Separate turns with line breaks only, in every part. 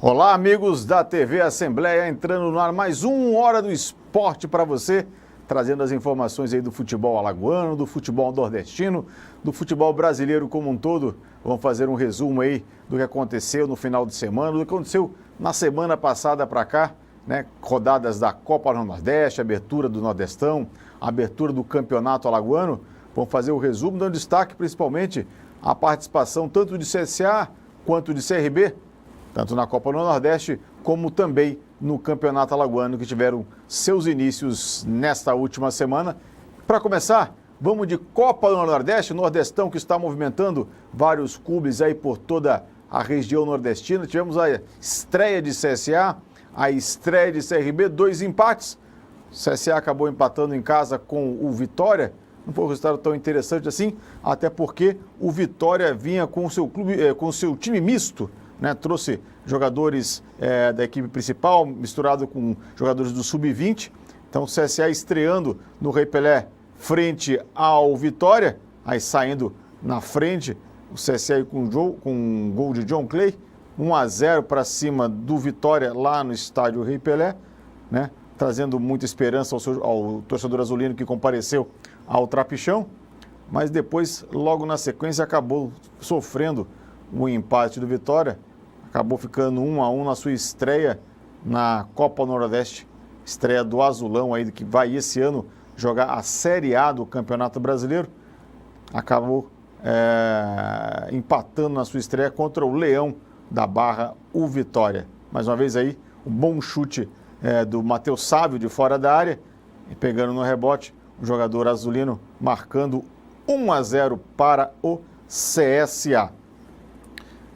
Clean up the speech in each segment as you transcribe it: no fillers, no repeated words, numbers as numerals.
Olá, amigos da TV Assembleia, entrando no ar mais uma hora do esporte para você, trazendo as informações aí do futebol alagoano, do futebol nordestino, do futebol brasileiro como um todo. Vamos fazer um resumo aí do que aconteceu no final de semana, do que aconteceu na semana passada para cá, né? Rodadas da Copa do Nordeste, abertura do Nordestão, abertura do Campeonato Alagoano. Vamos fazer o resumo, dando destaque principalmente à participação tanto de CSA quanto de CRB, tanto na Copa do Nordeste, como também no Campeonato Alagoano, que tiveram seus inícios nesta última semana. Para começar, vamos de Copa do Nordeste, Nordestão que está movimentando vários clubes aí por toda a região nordestina. Tivemos a estreia de CSA, a estreia de CRB, 2 empates. O CSA acabou empatando em casa com o Vitória. Não foi um resultado tão interessante assim, até porque o Vitória vinha com o seu clube, com o seu time misto, né? Trouxe jogadores da equipe principal, misturado com jogadores do Sub-20. Então o CSA estreando no Rei Pelé frente ao Vitória, aí saindo na frente, o CSA com um gol de John Clay, 1-0 para cima do Vitória lá no estádio Rei Pelé, né? Trazendo muita esperança ao torcedor azulino que compareceu ao Trapichão, mas depois, logo na sequência, acabou sofrendo o empate do Vitória. Acabou ficando 1-1 na sua estreia na Copa Nordeste, estreia do Azulão aí, que vai esse ano jogar a Série A do Campeonato Brasileiro. Acabou empatando na sua estreia contra o Leão da Barra, o Vitória. Mais uma vez aí, um bom chute do Matheus Sávio de fora da área, e pegando no rebote, o jogador azulino marcando 1-0 para o CSA.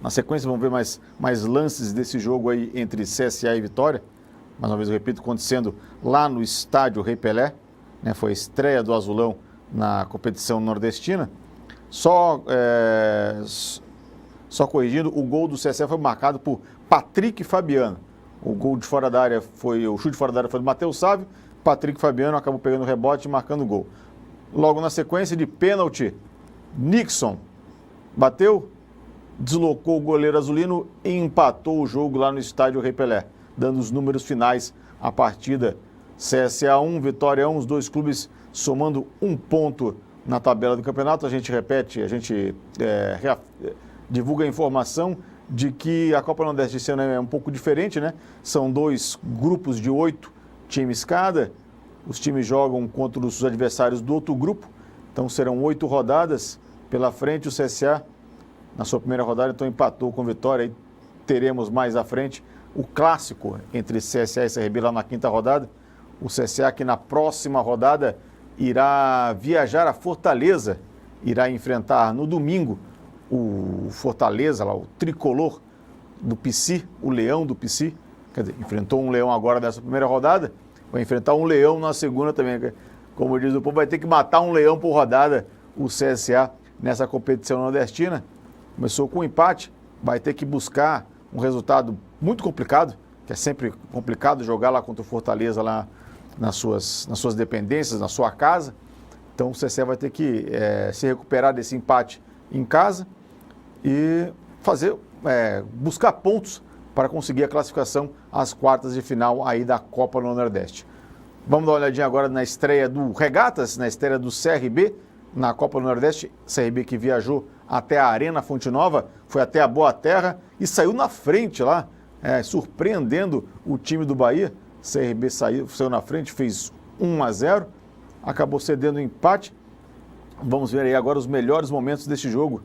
Na sequência, vamos ver mais lances desse jogo aí entre CSA e Vitória. Mais uma vez, eu repito, acontecendo lá no estádio Rei Pelé, né? Foi a estreia do Azulão na competição nordestina. Só corrigindo, o gol do CSA foi marcado por Patrick Fabiano. O chute de fora da área foi do Matheus Sávio. Patrick Fabiano acabou pegando o rebote e marcando o gol. Logo na sequência de pênalti, Nixon bateu, deslocou o goleiro azulino e empatou o jogo lá no estádio Rei Pelé, dando os números finais à partida. CSA 1, Vitória 1, os dois clubes somando 1 ponto na tabela do campeonato. A gente repete, divulga a informação de que a Copa Nordeste esse ano é um pouco diferente, né? São 2 grupos de 8 times cada. Os times jogam contra os adversários do outro grupo, então serão 8 rodadas pela frente. O CSA, na sua primeira rodada, então empatou com Vitória, e teremos mais à frente o clássico entre CSA e CRB lá na 5ª rodada. O CSA que na próxima rodada irá viajar a Fortaleza, irá enfrentar no domingo o Fortaleza, lá, o tricolor do Pici, o Leão do Pici. Quer dizer, enfrentou um leão agora nessa primeira rodada, vai enfrentar um leão na segunda também. Como diz o povo, vai ter que matar um leão por rodada o CSA nessa competição nordestina. Começou com um empate, vai ter que buscar um resultado muito complicado, que é sempre complicado jogar lá contra o Fortaleza, lá nas suas dependências, na sua casa. Então o CSA vai ter que se recuperar desse empate em casa e buscar pontos para conseguir a classificação às quartas de final aí da Copa do Nordeste. Vamos dar uma olhadinha agora na estreia do Regatas, na estreia do CRB na Copa do Nordeste. CRB que viajou até a Arena Fonte Nova, foi até a Boa Terra e saiu na frente lá, surpreendendo o time do Bahia. CRB saiu na frente, fez 1-0, acabou cedendo o empate. Vamos ver aí agora os melhores momentos deste jogo,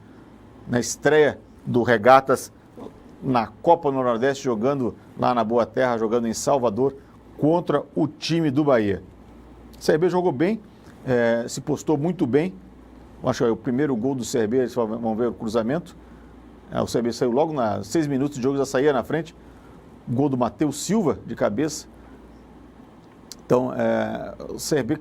na estreia do Regatas na Copa do Nordeste, jogando lá na Boa Terra, jogando em Salvador, contra o time do Bahia. O CRB jogou bem, se postou muito bem. Acho que é o primeiro gol do CRB, eles vão ver o cruzamento. O CRB saiu logo nas 6 minutos de jogo, já saía na frente. Gol do Matheus Silva, de cabeça. Então, o CRB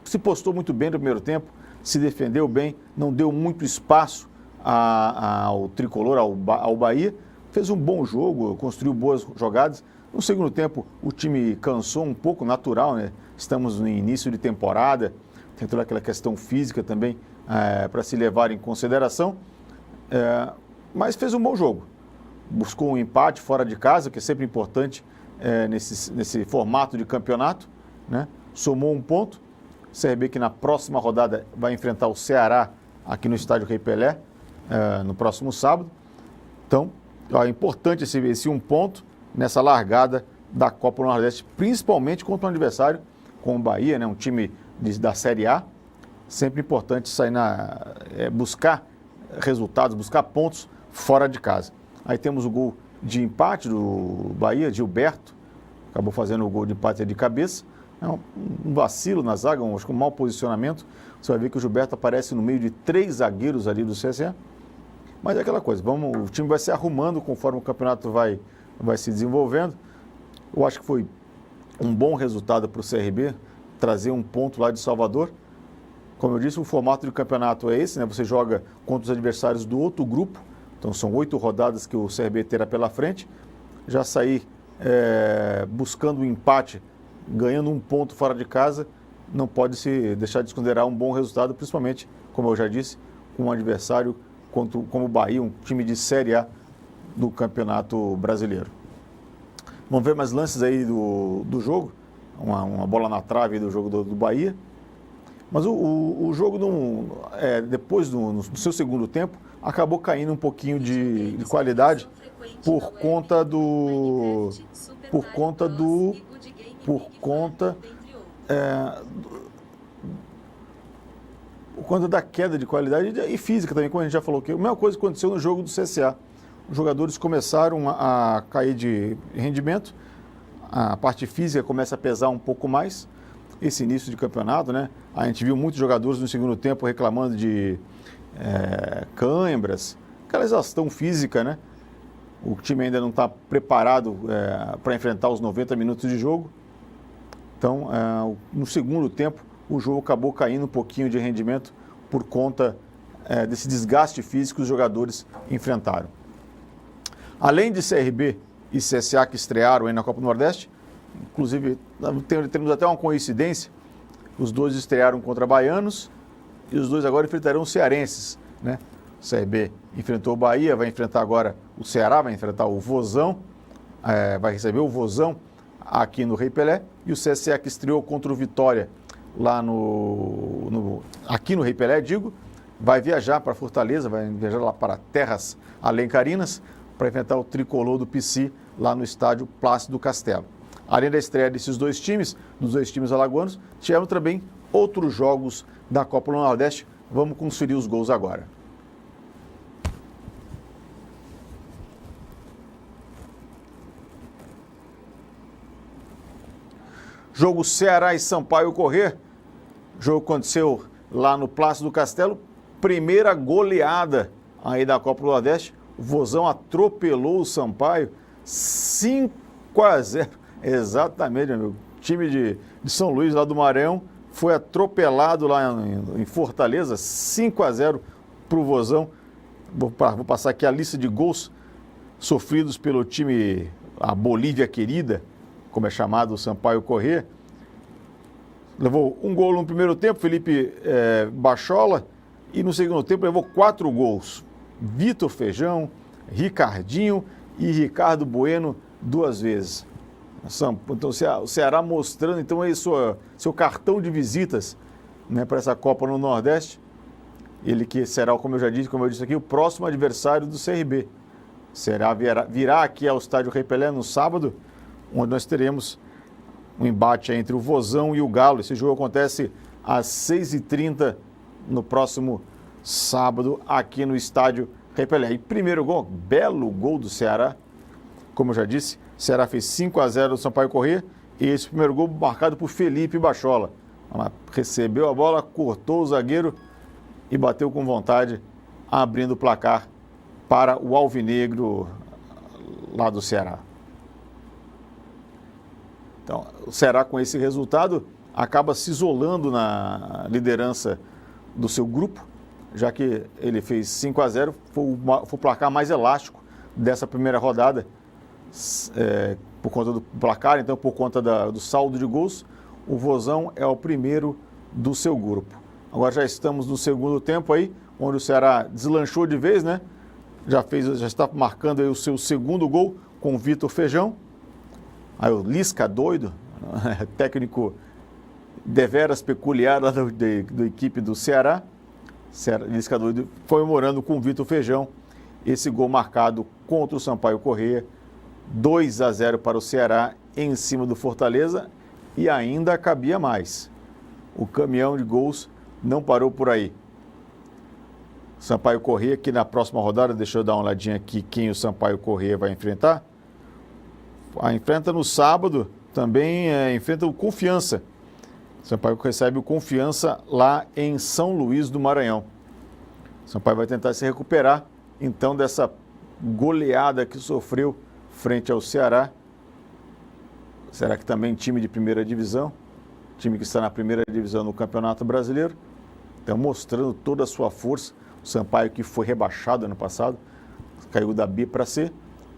se postou muito bem no primeiro tempo, se defendeu bem, não deu muito espaço ao tricolor, ao Bahia. Fez um bom jogo, construiu boas jogadas. No segundo tempo, o time cansou um pouco, natural, né? Estamos no início de temporada, tem toda aquela questão física também para se levar em consideração. Mas fez um bom jogo. buscou um empate fora de casa, que é sempre importante nesse formato de campeonato, né? Somou um ponto. CRB que na próxima rodada vai enfrentar o Ceará aqui no estádio Rei Pelé, no próximo sábado. Então, é importante esse um ponto nessa largada da Copa do Nordeste, principalmente contra um adversário como o Bahia, né? Um time da Série A. Sempre importante sair buscar resultados, buscar pontos fora de casa. Aí temos o gol de empate do Bahia, Gilberto, acabou fazendo o gol de empate de cabeça. É um vacilo na zaga, acho que um mau posicionamento. Você vai ver que o Gilberto aparece no meio de 3 zagueiros ali do CSA. Mas é aquela coisa, o time vai se arrumando conforme o campeonato vai se desenvolvendo. Eu acho que foi um bom resultado para o CRB trazer um ponto lá de Salvador. Como eu disse, o formato de campeonato é esse, né? Você joga contra os adversários do outro grupo. Então são 8 rodadas que o CRB terá pela frente. Já sair buscando um empate, ganhando um ponto fora de casa, não pode se deixar de desconsiderar um bom resultado, principalmente, como eu já disse, com um adversário como o Bahia, um time de Série A do Campeonato Brasileiro. Vamos ver mais lances aí do jogo. Uma bola na trave do jogo do Bahia. Mas o jogo, depois do seu segundo tempo, acabou caindo um pouquinho de qualidade por conta da queda de qualidade e física também, como a gente já falou, que a mesma coisa aconteceu no jogo do CSA. Os jogadores começaram a cair de rendimento, a parte física começa a pesar um pouco mais, esse início de campeonato, né? A gente viu muitos jogadores no segundo tempo reclamando de câimbras, aquela exaustão física, né? O time ainda não está preparado para enfrentar os 90 minutos de jogo. Então, no segundo tempo, o jogo acabou caindo um pouquinho de rendimento por conta desse desgaste físico que os jogadores enfrentaram. Além de CRB e CSA que estrearam aí na Copa do Nordeste, inclusive temos até uma coincidência, os dois estrearam contra baianos e os dois agora enfrentarão os cearenses, né? O CRB enfrentou o Bahia, vai enfrentar agora o Ceará, vai enfrentar o Vozão, vai receber o Vozão aqui no Rei Pelé, e o CSA que estreou contra o Vitória lá aqui no Rei Pelé, vai viajar para Fortaleza, vai viajar lá para terras alencarinas para enfrentar o tricolor do PC lá no estádio Plácido Castelo. Além da estreia desses dois times, dos dois times alagoanos, tiveram também outros jogos da Copa do Nordeste. Vamos conferir os gols agora. Jogo Ceará e Sampaio Corrêa. O jogo aconteceu lá no Plácido Castelo. Primeira goleada aí da Copa do Nordeste. O Vozão atropelou o Sampaio 5-0. Exatamente, meu. O time de São Luís, lá do Maranhão, foi atropelado lá em Fortaleza, 5-0 para o Vozão. Vou passar aqui a lista de gols sofridos pelo time, a Bolívia querida, como é chamado o Sampaio Corrêa. Levou um gol no primeiro tempo, Felipe Bachola, e no segundo tempo levou 4 gols. Vitor Feijão, Ricardinho e Ricardo Bueno 2 vezes. Então o Ceará mostrando então aí seu cartão de visitas, né, para essa Copa no Nordeste. Ele que será, como eu disse aqui, o próximo adversário do CRB. Será virá aqui ao estádio Rei Pelé no sábado, onde nós teremos um embate entre o Vozão e o Galo. Esse jogo acontece às 6h30 no próximo sábado aqui no estádio Rei Pelé. E primeiro gol, belo gol do Ceará. Como eu já disse, o Ceará fez 5-0 do Sampaio Corrêa e esse primeiro gol marcado por Felipe Bachola. Ela recebeu a bola, cortou o zagueiro e bateu com vontade, abrindo o placar para o alvinegro lá do Ceará. Então, o Ceará, com esse resultado, acaba se isolando na liderança do seu grupo, já que ele fez 5-0, foi o placar mais elástico dessa primeira rodada, por conta do placar, então por conta do saldo de gols, o Vozão é o primeiro do seu grupo. Agora já estamos no segundo tempo aí, onde o Ceará deslanchou de vez, né? já está marcando aí o seu segundo gol com o Vitor Feijão. Aí o Lisca doido, técnico deveras peculiar lá da equipe do Ceará. Lisca doido comemorando com o Vitor Feijão esse gol marcado contra o Sampaio Corrêa. 2-0 para o Ceará em cima do Fortaleza, e ainda cabia mais. O caminhão de gols não parou por aí. Sampaio Corrêa, que na próxima rodada, deixa eu dar uma olhadinha aqui quem o Sampaio Corrêa vai enfrentar. Enfrenta no sábado, também enfrenta o Confiança. Sampaio recebe o Confiança lá em São Luís do Maranhão. Sampaio vai tentar se recuperar, então, dessa goleada que sofreu frente ao Ceará. Será que também time de primeira divisão? Time que está na primeira divisão no Campeonato Brasileiro. Então, mostrando toda a sua força. O Sampaio, que foi rebaixado ano passado, caiu da B para C,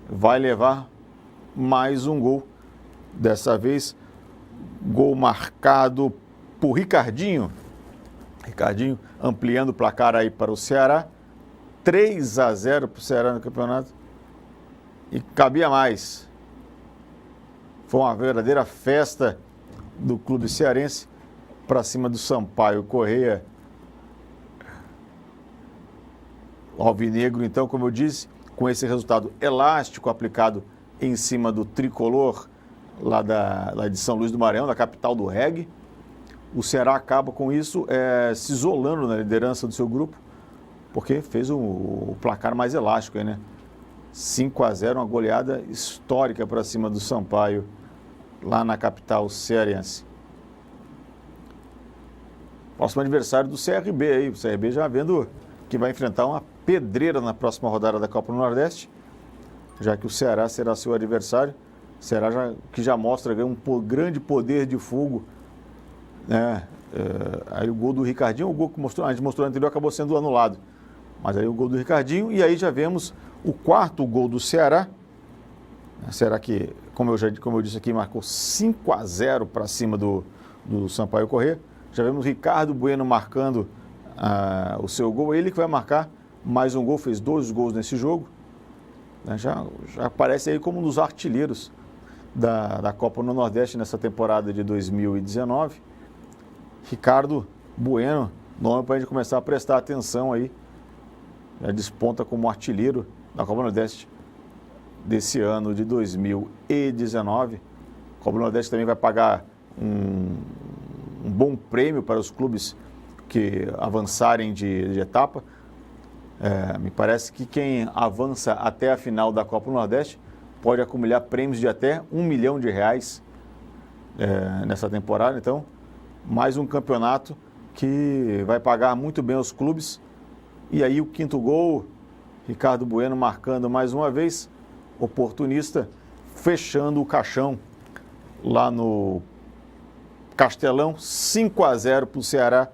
vai levar mais um gol. Dessa vez, gol marcado por Ricardinho. Ricardinho ampliando o placar aí para o Ceará. 3-0 para o Ceará no campeonato. E cabia mais. Foi uma verdadeira festa do clube cearense para cima do Sampaio Corrêa. O alvinegro, então, como eu disse, com esse resultado elástico aplicado em cima do tricolor lá de São Luís do Maranhão, da capital do reggae, o Ceará acaba com isso se isolando na liderança do seu grupo, porque fez o placar mais elástico aí, né? 5-0, uma goleada histórica para cima do Sampaio, lá na capital cearense. Próximo adversário do CRB aí, o CRB já vendo que vai enfrentar uma pedreira na próxima rodada da Copa do Nordeste, já que o Ceará será seu adversário. O Ceará que já mostra um grande poder de fogo, né? Aí o gol do Ricardinho, o gol que a gente mostrou no anterior, acabou sendo anulado. Mas aí o gol do Ricardinho, e aí já vemos o quarto gol do Ceará. Será que, como eu disse aqui, marcou 5-0 para cima do Sampaio Corrêa. Já vemos Ricardo Bueno marcando o seu gol. Ele que vai marcar mais um gol, fez 2 gols nesse jogo. Já aparece aí como um dos artilheiros da Copa no Nordeste nessa temporada de 2019. Ricardo Bueno, nome para a gente começar a prestar atenção aí. Já desponta como artilheiro da Copa do Nordeste desse ano de 2019. A Copa do Nordeste também vai pagar um bom prêmio para os clubes que avançarem de etapa. Me parece que quem avança até a final da Copa do Nordeste pode acumular prêmios de até R$1 milhão nessa temporada. Então, mais um campeonato que vai pagar muito bem aos clubes. E aí o quinto gol, Ricardo Bueno marcando mais uma vez, oportunista, fechando o caixão lá no Castelão, 5-0 para o Ceará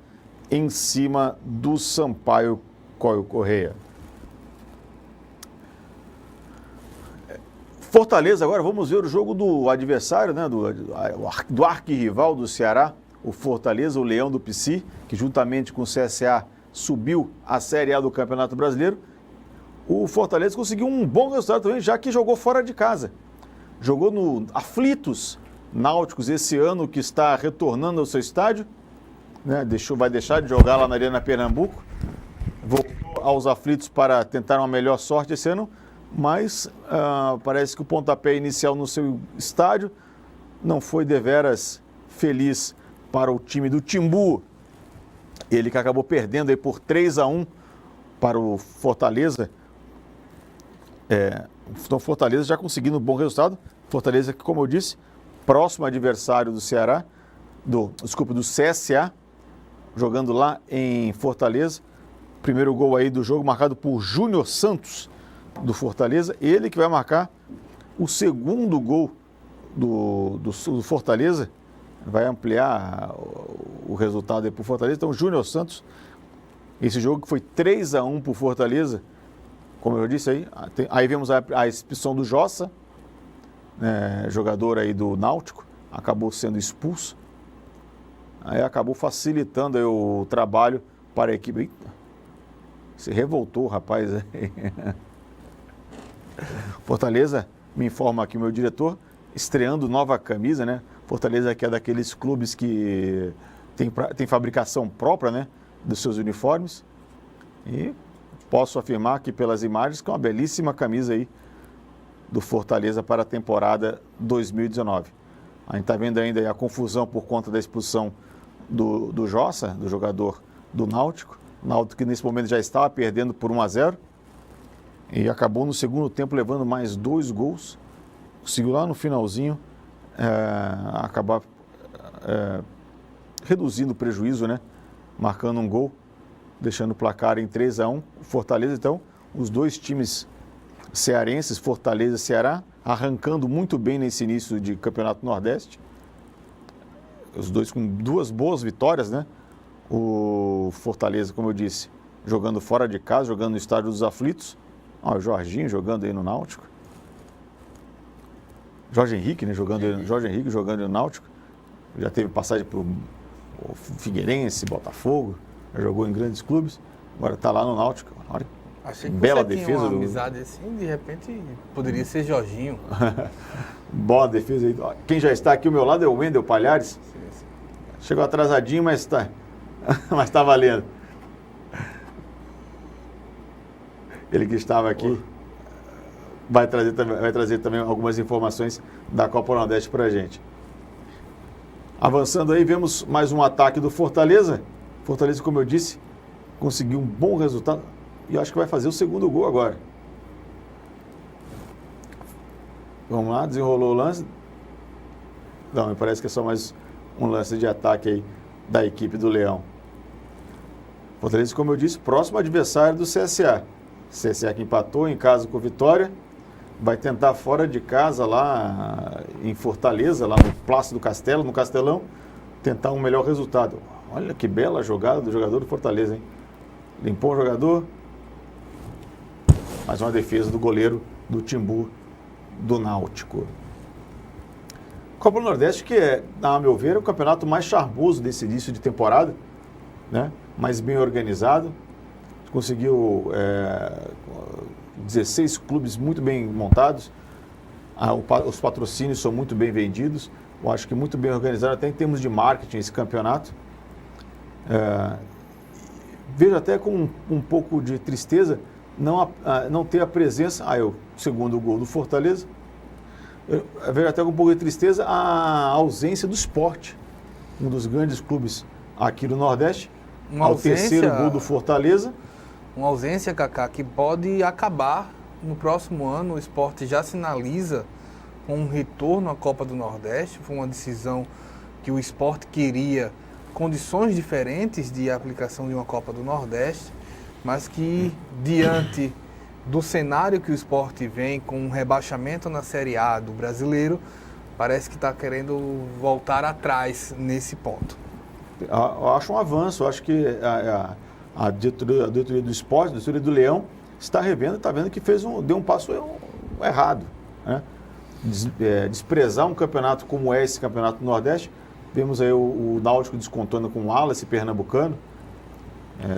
em cima do Sampaio Corrêa. Fortaleza, agora vamos ver o jogo do adversário, né, do arquirrival do Ceará, o Fortaleza, o Leão do Pici, que juntamente com o CSA subiu a Série A do Campeonato Brasileiro. O Fortaleza conseguiu um bom resultado também, já que jogou fora de casa. Jogou no Aflitos Náuticos esse ano, que está retornando ao seu estádio, né? Vai deixar de jogar lá na Arena Pernambuco. Voltou aos Aflitos para tentar uma melhor sorte esse ano, mas parece que o pontapé inicial no seu estádio não foi deveras feliz para o time do Timbu. Ele que acabou perdendo aí por 3-1 para o Fortaleza. Então, Fortaleza já conseguindo um bom resultado. Fortaleza que, como eu disse, próximo adversário do Ceará, do CSA, jogando lá em Fortaleza. Primeiro gol aí do jogo marcado por Júnior Santos, do Fortaleza. Ele que vai marcar o segundo gol do Fortaleza. Vai ampliar o resultado aí para o Fortaleza. Então, Júnior Santos, esse jogo que foi 3-1 para o Fortaleza, como eu disse aí vemos a expulsão do Jossa, jogador aí do Náutico, acabou sendo expulso. Aí acabou facilitando aí o trabalho para a equipe. Eita, se revoltou, rapaz. Fortaleza, me informa aqui o meu diretor, estreando nova camisa, né? Fortaleza que é daqueles clubes que tem fabricação própria, né? Dos seus uniformes. E posso afirmar que pelas imagens que é uma belíssima camisa aí do Fortaleza para a temporada 2019. A gente está vendo ainda aí a confusão por conta da expulsão do Jossa, do jogador do Náutico. O Náutico que nesse momento já estava perdendo por 1-0 e acabou no segundo tempo levando mais 2 gols. Conseguiu lá no finalzinho acabar reduzindo o prejuízo, né? Marcando um gol, deixando o placar em 3-1. Fortaleza, então, os dois times cearenses, Fortaleza e Ceará, arrancando muito bem nesse início de Campeonato Nordeste. Os dois com 2 boas vitórias, né? O Fortaleza, como eu disse, jogando fora de casa, jogando no Estádio dos Aflitos. O Jorginho jogando aí no Náutico. Jorge Henrique, né? Jorge Henrique jogando no Náutico. Já teve passagem por Figueirense, Botafogo, já jogou em grandes clubes. Agora está lá no Náutico. Olha,
achei que
bela
você
defesa
tinha uma
do...
amizade assim, de repente poderia ser Jorginho.
Boa defesa aí. Quem já está aqui ao meu lado é o Wendel Palhares.
Sim.
Chegou atrasadinho, mas está mas tá valendo. Ele que estava aqui vai trazer também algumas informações da Copa Nordeste para a gente. Avançando aí, vemos mais um ataque do Fortaleza. Fortaleza, como eu disse, conseguiu um bom resultado e acho que vai fazer o segundo gol agora. Vamos lá, desenrolou o lance. Não, me parece que é só mais um lance de ataque aí da equipe do Leão. Fortaleza, como eu disse, próximo adversário do CSA. CSA que empatou em casa com o Vitória. Vai tentar fora de casa lá em Fortaleza, lá no Plácido Castelo, no Castelão, tentar um melhor resultado. Olha que bela jogada do jogador do Fortaleza, hein? Limpou o jogador. Mais uma defesa do goleiro do Timbu do Náutico. Copa do Nordeste que é, a meu ver, o campeonato mais charmoso desse início de temporada, né? Mais bem organizado. Conseguiu 16 clubes muito bem montados. Os patrocínios são muito bem vendidos. Eu acho que muito bem organizado até em termos de marketing esse campeonato. Vejo até com um pouco de tristeza não ter a presença... segundo o gol do Fortaleza. Vejo até com um pouco de tristeza a ausência do Sport, um dos grandes clubes aqui do Nordeste. O terceiro gol do Fortaleza.
Uma ausência, Cacá, que pode acabar no próximo ano. O Sport já sinaliza com um retorno à Copa do Nordeste. Foi uma decisão que o Sport queria condições diferentes de aplicação de uma Copa do Nordeste, mas que, diante do cenário que o Sport vem, com um rebaixamento na Série A do Brasileiro, parece que está querendo voltar atrás nesse ponto.
Eu acho um avanço. Eu acho que a diretoria do Sport, a diretoria do Leão, está revendo, está vendo que deu um passo errado, né? Desprezar um campeonato como esse campeonato do Nordeste. Vemos aí o Náutico descontando com o Wallace pernambucano,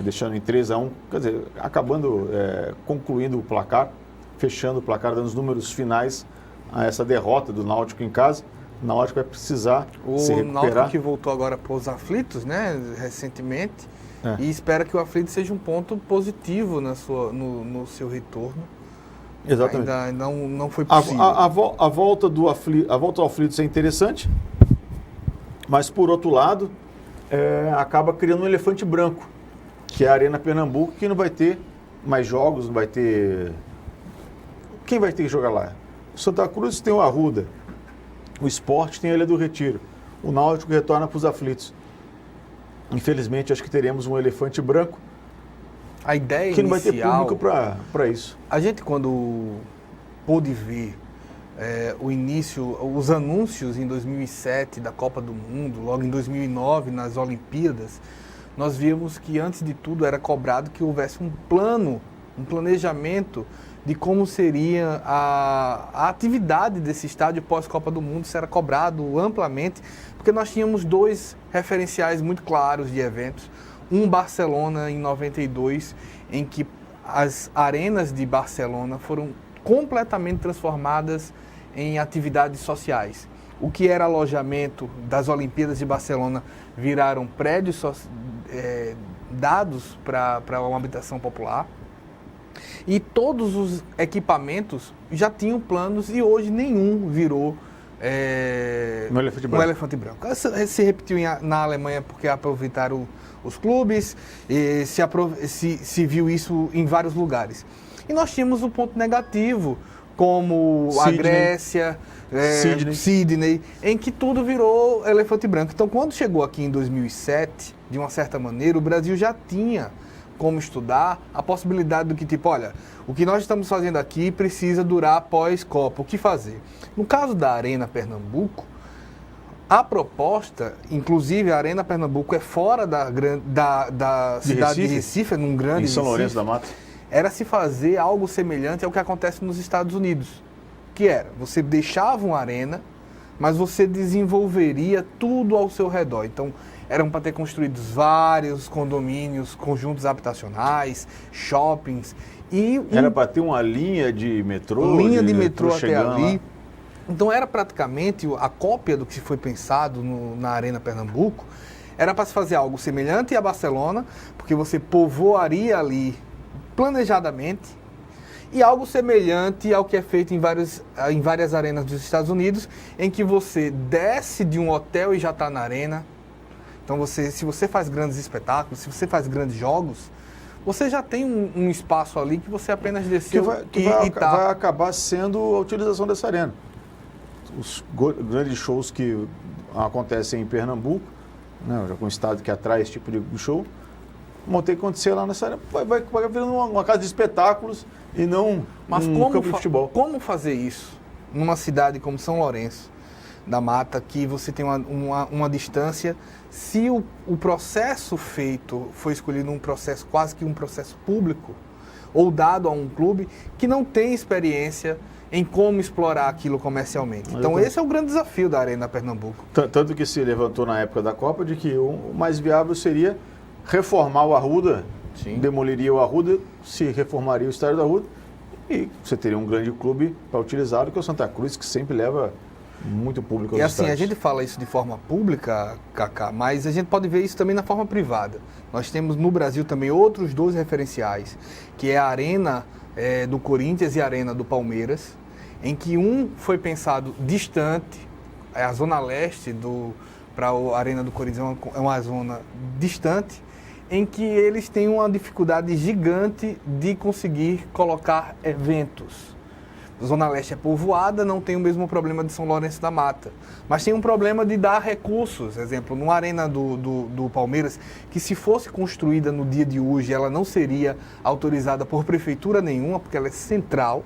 deixando em 3-1, quer dizer, acabando concluindo o placar, fechando o placar, dando os números finais a essa derrota do Náutico em casa. O Náutico vai precisar se recuperar. O
Náutico que voltou agora para os aflitos, né, recentemente, e espera que o aflito seja um ponto positivo no seu retorno.
Exatamente.
Ainda não foi possível.
A volta ao aflitos é interessante, mas por outro lado, acaba criando um elefante branco, que é a Arena Pernambuco, que não vai ter mais jogos, não vai ter... Quem vai ter que jogar lá? O Santa Cruz tem o Arruda, o Sport tem a Ilha do Retiro, o Náutico retorna para os aflitos. Infelizmente, acho que teremos um elefante branco.
A ideia
que não vai ter
inicial,
público para isso.
A gente, quando pôde ver os anúncios em 2007 da Copa do Mundo, logo em 2009 nas Olimpíadas, nós vimos que, antes de tudo, era cobrado que houvesse um planejamento de como seria a atividade desse estádio pós-Copa do Mundo. Isso era cobrado amplamente, porque nós tínhamos 2 referenciais muito claros de eventos. Um, Barcelona, em 92, em que as arenas de Barcelona foram completamente transformadas em atividades sociais. O que era alojamento das Olimpíadas de Barcelona viraram prédios dados para uma habitação popular. E todos os equipamentos já tinham planos e hoje nenhum virou
um elefante branco.
Se repetiu na Alemanha porque aproveitaram os clubes, e se viu isso em vários lugares. E nós tínhamos um ponto negativo, como a Grécia, Sydney, em que tudo virou elefante branco. Então, quando chegou aqui em 2007, de uma certa maneira, o Brasil já tinha como estudar a possibilidade do que, tipo, olha, o que nós estamos fazendo aqui precisa durar após Copa. O que fazer? No caso da Arena Pernambuco, a proposta, inclusive a Arena Pernambuco é fora da cidade de Recife, num grande
em São
Recife,
Lourenço da Mata,
era se fazer algo semelhante ao que acontece nos Estados Unidos, que era, você deixava uma arena, mas você desenvolveria tudo ao seu redor. Então, eram para ter construídos vários condomínios, conjuntos habitacionais, shoppings.
Era para ter uma linha de metrô?
Linha de metrô até ali.
Lá.
Então, era praticamente a cópia do que foi pensado na Arena Pernambuco. Era para se fazer algo semelhante a Barcelona, porque você povoaria ali planejadamente, e algo semelhante ao que é feito em várias arenas dos Estados Unidos, em que você desce de um hotel e já está na arena. Então, se você faz grandes espetáculos, se você faz grandes jogos, você já tem um espaço ali que você apenas desceu
vai acabar sendo a utilização dessa arena. Os grandes shows que acontecem em Pernambuco, né, já com um estado que atrai esse tipo de show, vão ter que acontecer lá nessa arena. Vai virando uma casa de espetáculos e não um campo de futebol.
Como fazer isso numa cidade como São Lourenço da Mata, que você tem uma distância, se o processo feito foi escolhido quase que um processo público, ou dado a um clube que não tem experiência em como explorar aquilo comercialmente. Então esse é o grande desafio da Arena Pernambuco.
Tanto que se levantou na época da Copa de que o mais viável seria reformar o Arruda, demoliria o Arruda, se reformaria o estádio do Arruda, e você teria um grande clube para utilizá-lo, que é o Santa Cruz, que sempre leva muito público aos estádios.
A gente fala isso de forma pública, Cacá, mas a gente pode ver isso também na forma privada. Nós temos no Brasil também outros 2 referenciais, que é a Arena do Corinthians e a Arena do Palmeiras, em que um foi pensado distante, a zona leste para a Arena do Corinthians é uma zona distante, em que eles têm uma dificuldade gigante de conseguir colocar eventos. A Zona Leste é povoada, não tem o mesmo problema de São Lourenço da Mata, mas tem um problema de dar recursos. Exemplo, numa arena do Palmeiras, que se fosse construída no dia de hoje, ela não seria autorizada por prefeitura nenhuma, porque ela é central.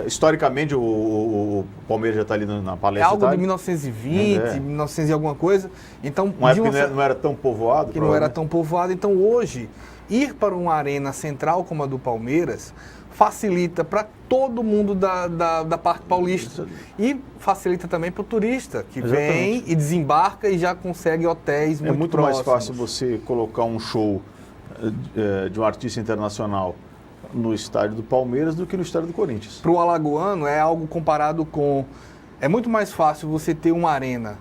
Historicamente, o Palmeiras já está ali na palestra.
É algo de 1920, 1900 e alguma coisa. Então,
não era tão povoado?
Que não era tão povoado. Então, hoje, ir para uma arena central como a do Palmeiras facilita para todo mundo da parte paulista. E facilita também para o turista, que vem e desembarca e já consegue hotéis muito próximos.
Mais fácil você colocar um show de um artista internacional no estádio do Palmeiras do que no estádio do Corinthians.
Para o alagoano é algo comparado com... É muito mais fácil você ter uma arena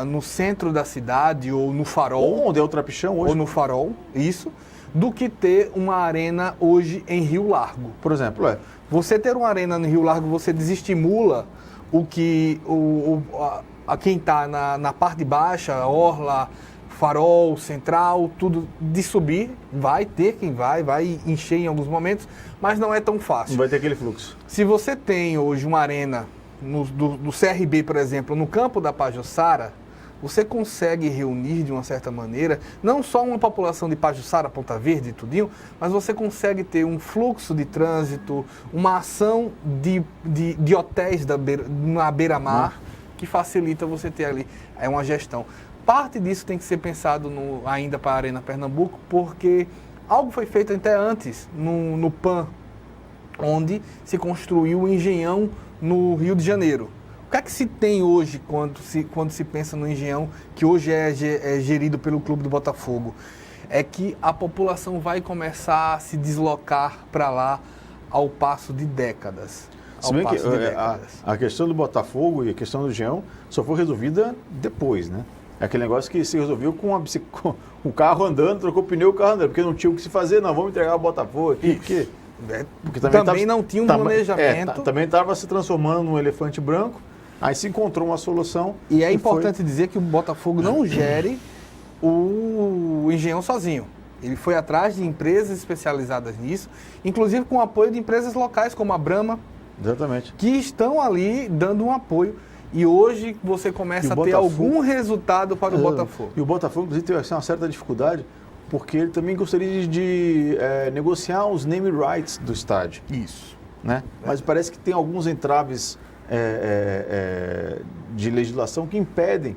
no centro da cidade ou no Farol.
Onde é o Trapichão hoje.
Ou no Farol, isso, do que ter uma arena hoje em Rio Largo.
Por exemplo,
Você ter uma arena no Rio Largo, você desestimula a quem está na parte baixa, Orla, Farol, Central, tudo de subir, vai ter quem vai encher em alguns momentos, mas não é tão fácil.
Não vai ter aquele fluxo.
Se você tem hoje uma arena do CRB, por exemplo, no campo da Pajuçara, você consegue reunir de uma certa maneira, não só uma população de Pajuçara, Ponta Verde e tudinho, mas você consegue ter um fluxo de trânsito, uma ação de hotéis na beira-mar, que facilita você ter ali uma gestão. Parte disso tem que ser pensado ainda para a Arena Pernambuco, porque algo foi feito até antes, no PAN, onde se construiu o Engenhão no Rio de Janeiro. O que é que se tem hoje quando se pensa no Engenhão, que hoje é gerido pelo Clube do Botafogo? É que a população vai começar a se deslocar para lá ao passo de décadas.
Se bem que a questão do Botafogo e a questão do Jean só foi resolvida depois, né? É aquele negócio que se resolveu com o carro andando, trocou o pneu, o carro andando, porque não tinha o que se fazer, não, vamos entregar o Botafogo aqui, porque
também não tinha um planejamento.
Também estava se transformando num elefante branco, aí se encontrou uma solução.
E é importante dizer que o Botafogo não gere o Engenhão sozinho. Ele foi atrás de empresas especializadas nisso, inclusive com o apoio de empresas locais como a Brahma,
exatamente,
que estão ali dando um apoio. E hoje você começa a ter algum resultado para o Botafogo.
E o Botafogo, inclusive, teve uma certa dificuldade, porque ele também gostaria de negociar os name rights do estádio.
Isso.
Né? Mas parece que tem alguns entraves de legislação que impedem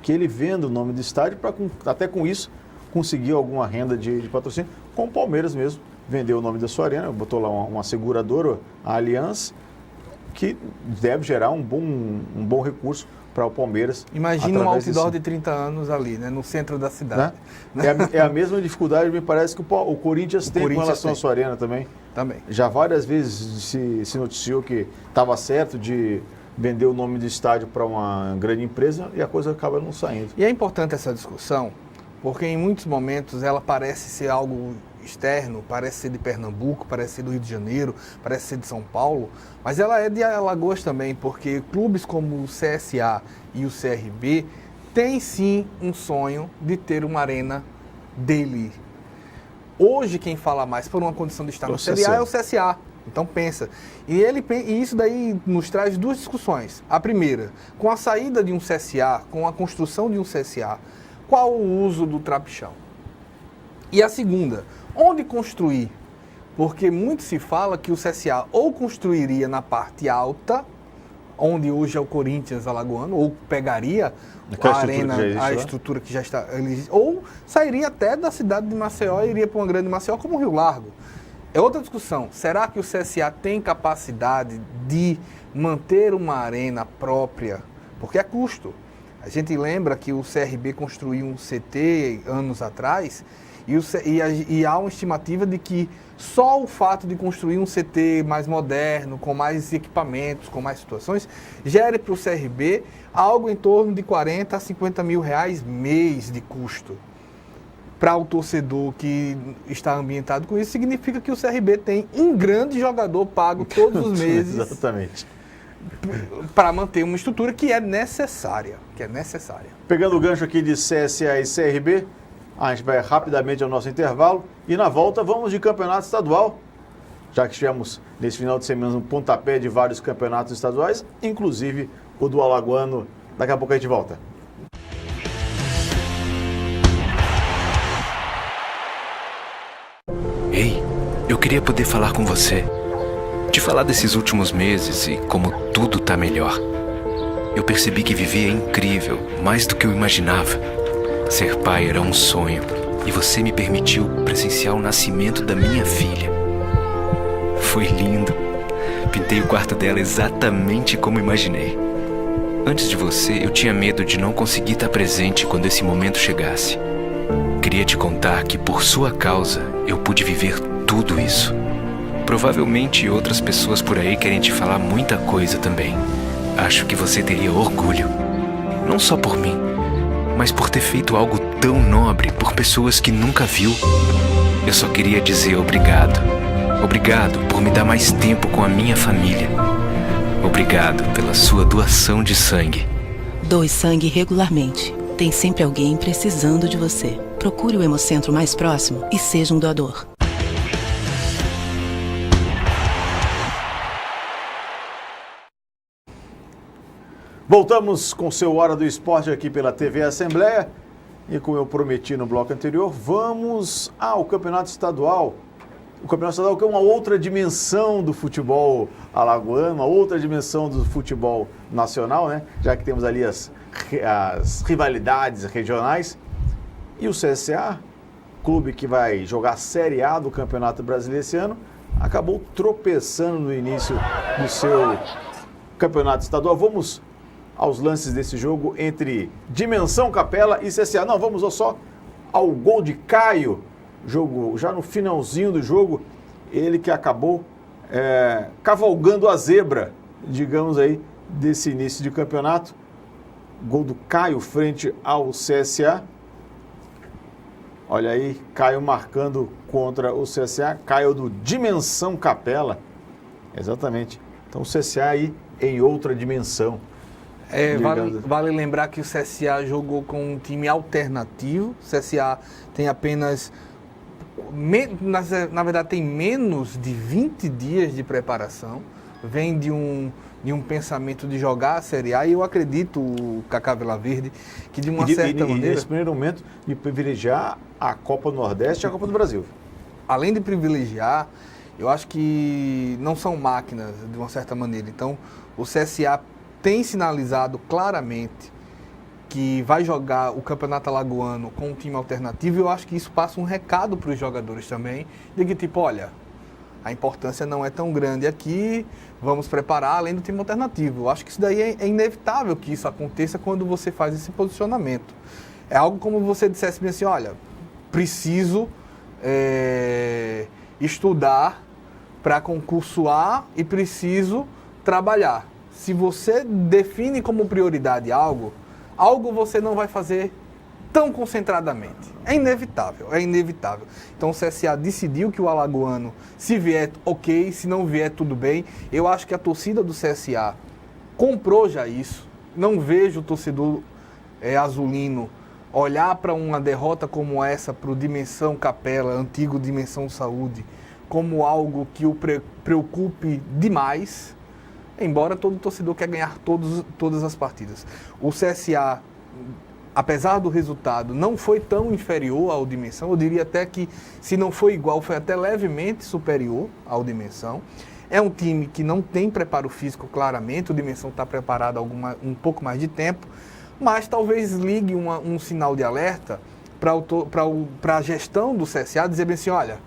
que ele venda o nome do estádio para, até com isso, conseguir alguma renda de patrocínio, como o Palmeiras mesmo, vendeu o nome da sua arena, botou lá uma seguradora, a Allianz, que deve gerar um bom recurso para o Palmeiras.
Imagina um outdoor de 30 anos ali, né, no centro da cidade.
Né? É a mesma dificuldade, me parece, que o Corinthians tem com relação à sua arena também. Já várias vezes se noticiou que estava certo de vender o nome do estádio para uma grande empresa e a coisa acaba não saindo.
E é importante essa discussão, porque em muitos momentos ela parece ser algo externo, parece ser de Pernambuco, parece ser do Rio de Janeiro, parece ser de São Paulo, mas ela é de Alagoas também, porque clubes como o CSA e o CRB têm sim um sonho de ter uma arena dele. Hoje quem fala mais por uma condição de estar no Série A é o CSA. Então pensa. E isso daí nos traz duas discussões. A primeira, com a saída de um CSA, com a construção de um CSA, qual o uso do trapichão? E a segunda, onde construir? Porque muito se fala que o CSA ou construiria na parte alta, onde hoje é o Corinthians alagoano, ou pegaria a estrutura que já está, ou sairia até da cidade de Maceió e iria para uma grande Maceió como o Rio Largo. É outra discussão. Será que o CSA tem capacidade de manter uma arena própria? Porque é custo. A gente lembra que o CRB construiu um CT anos atrás e há uma estimativa de que só o fato de construir um CT mais moderno, com mais equipamentos, com mais situações, gere para o CRB algo em torno de 40 a 50 mil reais mês de custo. Para o torcedor que está ambientado com isso, significa que o CRB tem um grande jogador pago todos os meses.
Exatamente.
Para manter uma estrutura que é necessária.
Pegando o gancho aqui de CSA e CRB, a gente vai rapidamente ao nosso intervalo e na volta vamos de campeonato estadual, já que estivemos nesse final de semana no pontapé de vários campeonatos estaduais, inclusive o do Alagoano. Daqui a pouco a gente volta.
Ei, eu queria poder falar com você. Te falar desses últimos meses e como tudo tá melhor. Eu percebi que viver é incrível, mais do que eu imaginava. Ser pai era um sonho e você me permitiu presenciar o nascimento da minha filha. Foi lindo. Pintei o quarto dela exatamente como imaginei. Antes de você, eu tinha medo de não conseguir estar presente quando esse momento chegasse. Queria te contar que por sua causa eu pude viver tudo isso. Provavelmente outras pessoas por aí querem te falar muita coisa também. Acho que você teria orgulho. Não só por mim, mas por ter feito algo tão nobre por pessoas que nunca viu. Eu só queria dizer obrigado. Obrigado por me dar mais tempo com a minha família. Obrigado pela sua doação de sangue.
Doe sangue regularmente. Tem sempre alguém precisando de você. Procure o Hemocentro mais próximo e seja um doador.
Voltamos com o seu Hora do Esporte aqui pela TV Assembleia. E como eu prometi no bloco anterior, vamos ao Campeonato Estadual. O Campeonato Estadual que é uma outra dimensão do futebol alagoano, uma outra dimensão do futebol nacional, né? Já que temos ali as rivalidades regionais. E o CSA, clube que vai jogar a Série A do Campeonato Brasileiro esse ano, acabou tropeçando no início do seu Campeonato Estadual. Vamos aos lances desse jogo entre Dimensão Capela e CSA. Não, vamos só ao gol de Caio, jogo já no finalzinho do jogo, ele que acabou cavalgando a zebra, digamos aí, desse início de campeonato. Gol do Caio frente ao CSA. Olha aí, Caio marcando contra o CSA. Caio do Dimensão Capela. Exatamente. Então o CSA aí em outra dimensão.
Vale lembrar que o CSA jogou com um time alternativo. O CSA tem apenas... Na verdade, tem menos de 20 dias de preparação. Vem de um pensamento de jogar a Série A. E eu acredito, Cacá Vilaverde, que de uma certa maneira...
nesse primeiro momento, de privilegiar a Copa do Nordeste e a Copa do Brasil.
Além de privilegiar, eu acho que não são máquinas, de uma certa maneira. Então, o CSA tem sinalizado claramente que vai jogar o Campeonato Alagoano com um time alternativo, e eu acho que isso passa um recado para os jogadores também, de que tipo, olha, a importância não é tão grande aqui, vamos preparar além do time alternativo. Eu acho que isso daí é inevitável que isso aconteça quando você faz esse posicionamento. É algo como você dissesse assim, olha, preciso estudar para concurso A e preciso trabalhar. Se você define como prioridade algo você não vai fazer tão concentradamente. É inevitável. Então o CSA decidiu que o alagoano, se vier, ok, se não vier, tudo bem. Eu acho que a torcida do CSA comprou já isso. Não vejo o torcedor azulino olhar para uma derrota como essa, para o Dimensão Capela, antigo Dimensão Saúde, como algo que o preocupe demais. Embora todo torcedor quer ganhar todas as partidas. O CSA, apesar do resultado, não foi tão inferior ao Dimensão. Eu diria até que, se não foi igual, foi até levemente superior ao Dimensão. É um time que não tem preparo físico claramente. O Dimensão está preparado há um pouco mais de tempo. Mas talvez ligue um sinal de alerta para a gestão do CSA, dizer bem assim, olha...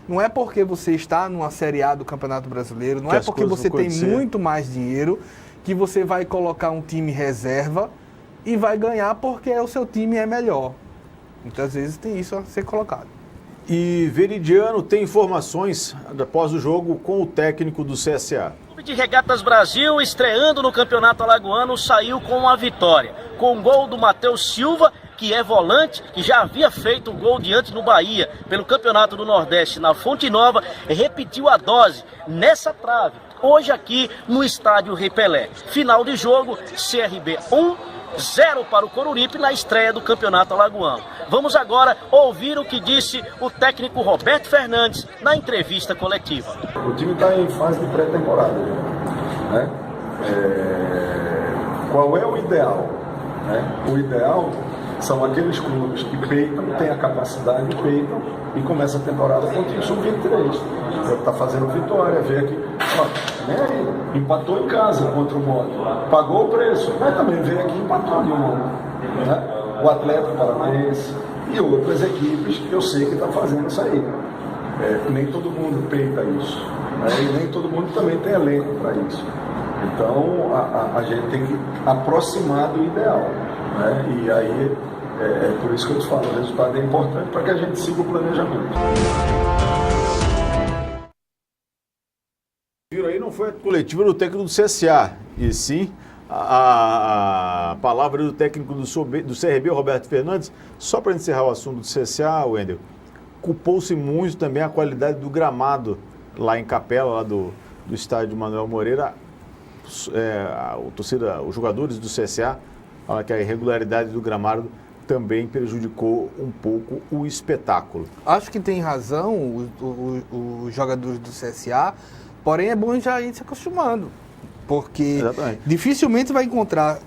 Não é porque você está numa Série A do Campeonato Brasileiro, não é porque você tem muito mais dinheiro que você vai colocar um time reserva e vai ganhar porque o seu time é melhor. Muitas vezes tem isso a ser colocado.
E Veridiano tem informações após o jogo com o técnico do CSA.
O Clube de Regatas Brasil, estreando no Campeonato Alagoano, saiu com uma vitória. Com o gol do Matheus Silva, que é volante, que já havia feito um gol diante do Bahia pelo Campeonato do Nordeste na Fonte Nova, repetiu a dose nessa trave, hoje aqui no estádio Rei Pelé. Final de jogo, CRB 1-0 para o Coruripe na estreia do Campeonato Alagoano. Vamos agora ouvir o que disse o técnico Roberto Fernandes na entrevista coletiva.
O time está em fase de pré-temporada, né? Qual é o ideal? O ideal são aqueles clubes que peitam, têm a capacidade de peitam e começa a temporada com o time sub-23. É o que está fazendo Vitória, vê aqui, empatou em casa contra o Modo, pagou o preço, mas também veio aqui e empatou de um, né? O Atlético Paranaense e outras equipes que eu sei que estão fazendo isso aí. Nem todo mundo peita isso, né? E nem todo mundo também tem elenco para isso. Então a gente tem que aproximar do ideal, né? E aí é por isso que eu te falo, o resultado é importante para que a gente siga o planejamento.
Viram aí, não foi a coletiva do técnico do CSA, e sim a palavra do técnico do CRB, Roberto Fernandes. Só para encerrar o assunto do CSA, Wendel, culpou-se muito também a qualidade do gramado lá em Capela, lá do estádio Manuel Moreira. Os jogadores do CSA falam que a irregularidade do gramado também prejudicou um pouco o espetáculo.
Acho que tem razão os jogadores do CSA, porém é bom já ir se acostumando, porque dificilmente vai encontrar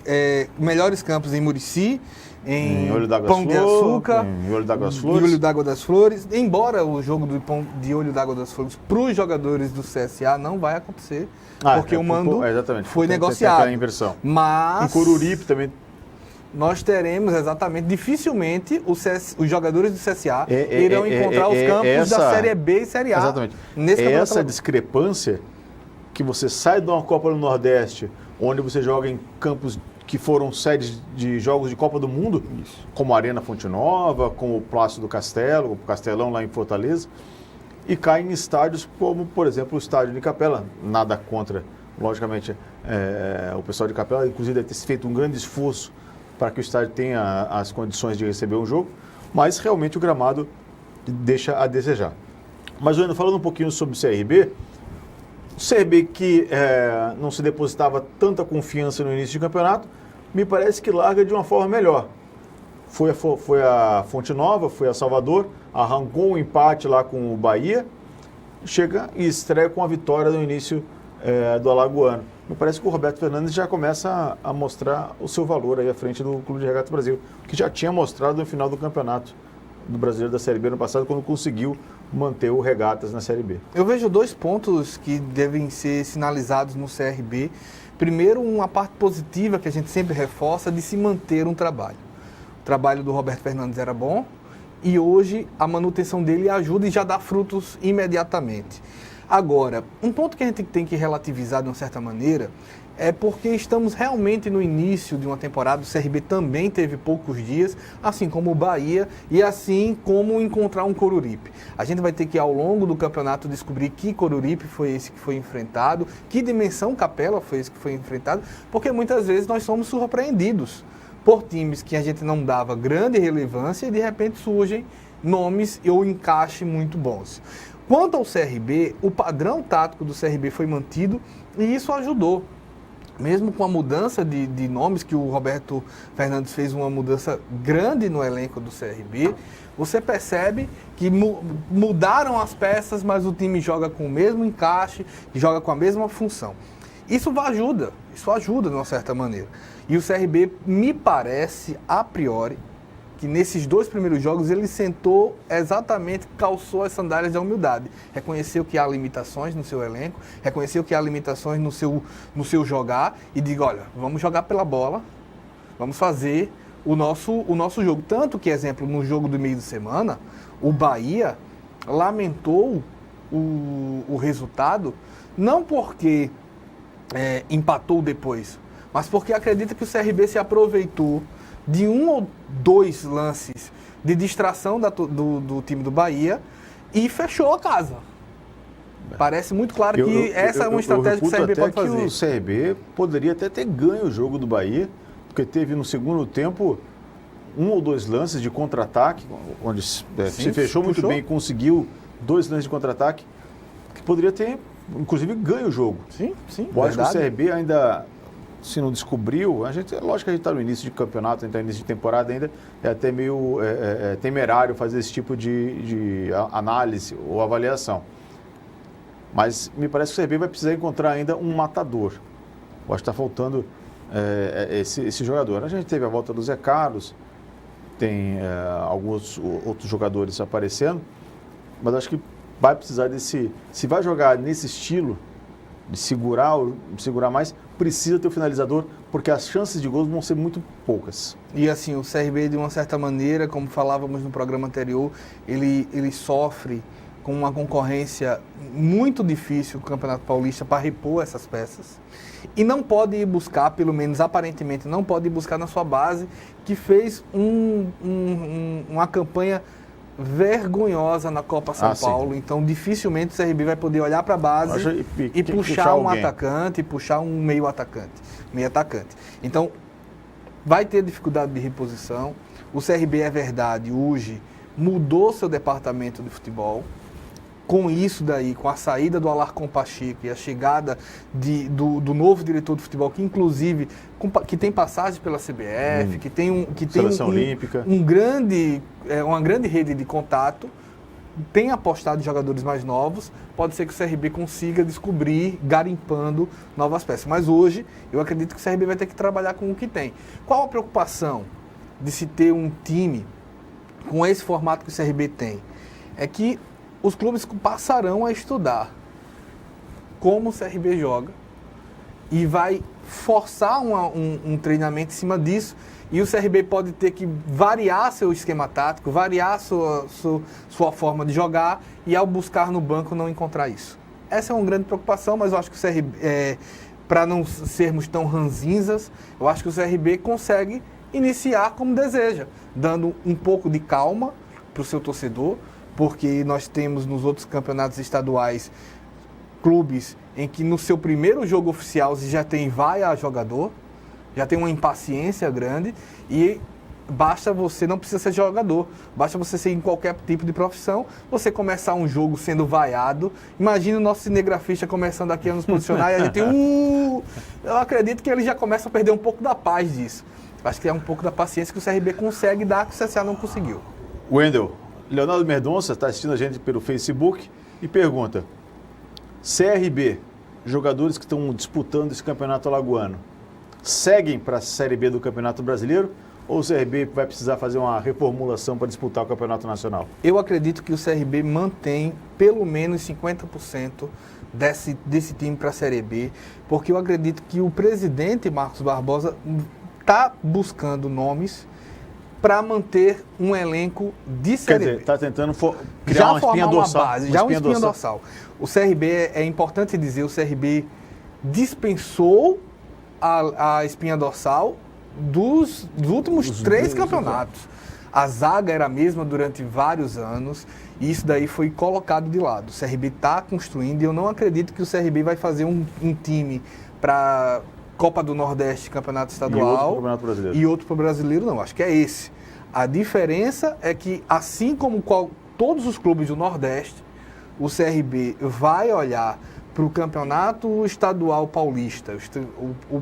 melhores campos em Murici, em
Olho d'Água
Pão de Açúcar,
em Olho d'Água das
em
Flores.
Olho d'Água das Flores. Embora o jogo de Olho d'Água das Flores para os jogadores do CSA não vai acontecer, porque o mando foi negociado. Mas
em Coruripe também.
Nós teremos dificilmente os jogadores do CSA irão encontrar os campos da Série B e Série A.
Exatamente. Essa discrepância que você sai de uma Copa do Nordeste, onde você joga em campos que foram sedes de jogos de Copa do Mundo, como a Arena Fonte Nova, como o Plácido Castelo, o Castelão lá em Fortaleza, e cai em estádios como, por exemplo, o estádio de Capela. Nada contra, logicamente, o pessoal de Capela, inclusive deve ter feito um grande esforço para que o estádio tenha as condições de receber um jogo, mas realmente o gramado deixa a desejar. Mas, Bueno, falando um pouquinho sobre o CRB que não se depositava tanta confiança no início de campeonato, me parece que larga de uma forma melhor. Foi a Fonte Nova, foi a Salvador, arrancou um empate lá com o Bahia, chega e estreia com a vitória no início do Alagoano. Me parece que o Roberto Fernandes já começa a mostrar o seu valor aí à frente do Clube de Regatas Brasil, que já tinha mostrado no final do campeonato do Brasileiro da Série B no passado, quando conseguiu manter o Regatas na Série B.
Eu vejo 2 pontos que devem ser sinalizados no CRB. Primeiro, uma parte positiva que a gente sempre reforça de se manter um trabalho. O trabalho do Roberto Fernandes era bom e hoje a manutenção dele ajuda e já dá frutos imediatamente. Agora, um ponto que a gente tem que relativizar de uma certa maneira é porque estamos realmente no início de uma temporada. O CRB também teve poucos dias, assim como o Bahia e assim como encontrar um Coruripe. A gente vai ter que, ao longo do campeonato, descobrir que Coruripe foi esse que foi enfrentado, que dimensão Capela foi esse que foi enfrentado, porque muitas vezes nós somos surpreendidos por times que a gente não dava grande relevância e de repente surgem nomes ou encaixe muito bons. Quanto ao CRB, o padrão tático do CRB foi mantido e isso ajudou. Mesmo com a mudança de nomes, que o Roberto Fernandes fez uma mudança grande no elenco do CRB, você percebe que mudaram as peças, mas o time joga com o mesmo encaixe, joga com a mesma função. Isso ajuda de uma certa maneira. E o CRB, me parece, a priori, que nesses 2 primeiros jogos ele sentou exatamente, calçou as sandálias da humildade. Reconheceu que há limitações no seu elenco, reconheceu que há limitações no seu jogar e diga, olha, vamos jogar pela bola, vamos fazer o nosso jogo. Tanto que, exemplo, no jogo do meio de semana, o Bahia lamentou o resultado, não porque empatou depois, mas porque acredita que o CRB se aproveitou de 1 ou 2 lances de distração do time do Bahia e fechou a casa. Parece muito claro que essa é uma estratégia que o CRB pode fazer.
O CRB poderia até ter ganho o jogo do Bahia, porque teve no segundo tempo 1 ou 2 lances de contra-ataque, onde se fechou muito bem e conseguiu 2 lances de contra-ataque, que poderia ter, inclusive, ganho o jogo.
Sim,
eu acho que o CRB ainda, se não descobriu, lógico que a gente está no início de campeonato, a gente está no início de temporada ainda, é até meio temerário fazer esse tipo de análise ou avaliação. Mas me parece que o CRB vai precisar encontrar ainda um matador. Eu acho que está faltando esse jogador. A gente teve a volta do Zé Carlos, tem alguns outros jogadores aparecendo, mas acho que vai precisar se vai jogar nesse estilo, de segurar mais, precisa ter o finalizador, porque as chances de gols vão ser muito poucas.
E assim, o CRB, de uma certa maneira, como falávamos no programa anterior, ele sofre com uma concorrência muito difícil do Campeonato Paulista para repor essas peças. E não pode ir buscar, pelo menos aparentemente, não pode ir buscar na sua base, que fez uma campanha vergonhosa na Copa São Paulo. Então, dificilmente o CRB vai poder olhar para a base e puxar um atacante, puxar um meio atacante. Então, vai ter dificuldade de reposição. O CRB, é verdade, hoje mudou seu departamento de futebol. Com isso daí, com a saída do Alarcon Pacheco e a chegada do novo diretor de futebol, que inclusive que tem passagem pela CBF, que tem
Seleção Olímpica,
uma grande rede de contato, tem apostado em jogadores mais novos, pode ser que o CRB consiga descobrir, garimpando novas peças. Mas hoje, eu acredito que o CRB vai ter que trabalhar com o que tem. Qual a preocupação de se ter um time com esse formato que o CRB tem? É que os clubes passarão a estudar como o CRB joga e vai forçar um treinamento em cima disso, e o CRB pode ter que variar seu esquema tático, variar sua forma de jogar, e ao buscar no banco não encontrar isso. Essa é uma grande preocupação, mas eu acho que o CRB, para não sermos tão ranzinzas, eu acho que o CRB consegue iniciar como deseja, dando um pouco de calma para o seu torcedor, porque nós temos nos outros campeonatos estaduais clubes em que no seu primeiro jogo oficial você já tem vai a jogador, já tem uma impaciência grande e basta você, não precisa ser jogador, basta você ser em qualquer tipo de profissão, você começar um jogo sendo vaiado. Imagina o nosso cinegrafista começando aqui a nos posicionar e a gente eu acredito que ele já começa a perder um pouco da paz disso. Acho que é um pouco da paciência que o CRB consegue dar que o CSA não conseguiu.
Wendel, Leonardo Mendonça está assistindo a gente pelo Facebook e pergunta: CRB, jogadores que estão disputando esse campeonato alagoano, seguem para a Série B do Campeonato Brasileiro ou o CRB vai precisar fazer uma reformulação para disputar o Campeonato Nacional?
Eu acredito que o CRB mantém pelo menos 50% desse time para a Série B, porque eu acredito que o presidente Marcos Barbosa está buscando nomes para manter um elenco de Série B.
Está tentando criar uma espinha dorsal.
Uma espinha dorsal. O CRB, é importante dizer, o CRB dispensou a espinha dorsal dos últimos 3 campeonatos. A zaga era a mesma durante vários anos e isso daí foi colocado de lado. O CRB está construindo e eu não acredito que o CRB vai fazer um time para Copa do Nordeste, Campeonato Estadual e outro para o Brasileiro, não. Acho que é esse. A diferença é que, assim como todos os clubes do Nordeste, o CRB vai olhar para o Campeonato Estadual Paulista,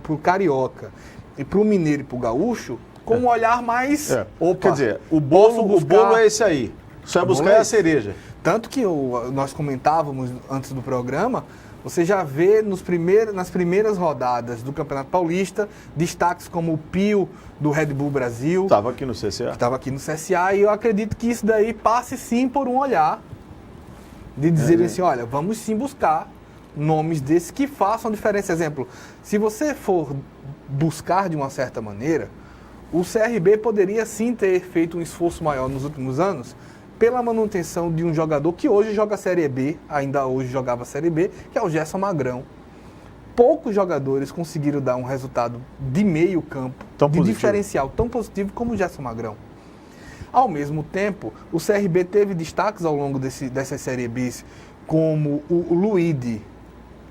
para o Carioca, e para o Mineiro e para o Gaúcho, com um olhar mais... Opa,
quer dizer, o bolo é esse aí. Só buscar a cereja.
Tanto que nós comentávamos antes do programa, você já vê nas primeiras rodadas do Campeonato Paulista, destaques como o Pio do Red Bull Brasil.
Estava aqui no CSA.
Estava aqui no CSA e eu acredito que isso daí passe sim por um olhar de dizer assim, olha, vamos sim buscar nomes desses que façam diferença. Exemplo, se você for buscar de uma certa maneira, o CRB poderia sim ter feito um esforço maior nos últimos anos pela manutenção de um jogador que hoje joga a Série B, ainda hoje jogava a Série B, que é o Gerson Magrão. Poucos jogadores conseguiram dar um resultado de meio campo, diferencial tão positivo como o Gerson Magrão. Ao mesmo tempo, o CRB teve destaques ao longo dessas Série Bs, como o Luíde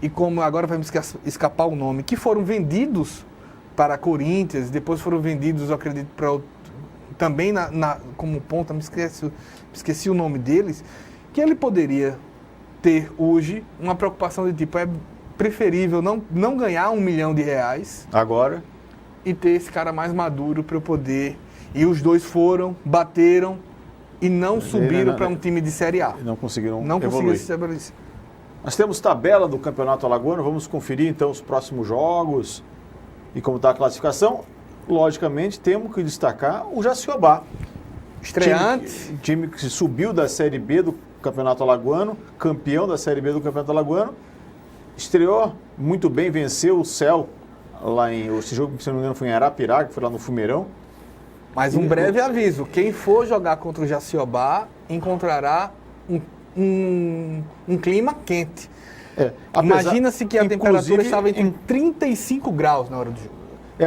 e como agora vai me escapar o nome, que foram vendidos para Corinthians, depois foram vendidos, eu acredito, para também como ponta, esqueci o nome deles, que ele poderia ter hoje uma preocupação de tipo, é preferível não ganhar R$1 milhão
agora
e ter esse cara mais maduro para eu poder... E os dois bateram e não subiram para um time de Série A.
Não conseguiram
evoluir. Se estabelecer.
Nós temos tabela do Campeonato Alagoano, vamos conferir então os próximos jogos e como está a classificação. Logicamente, temos que destacar o Jaciobá.
Estreante.
Time que subiu da Série B do Campeonato Alagoano, campeão da Série B do Campeonato Alagoano. Estreou muito bem, venceu o Céu lá esse jogo, se não me engano, foi em Arapiraca, que foi lá no Fumeirão.
Mas um breve aviso, quem for jogar contra o Jaciobá encontrará um clima quente. Imagina-se que a temperatura estava entre 35 graus na hora do jogo.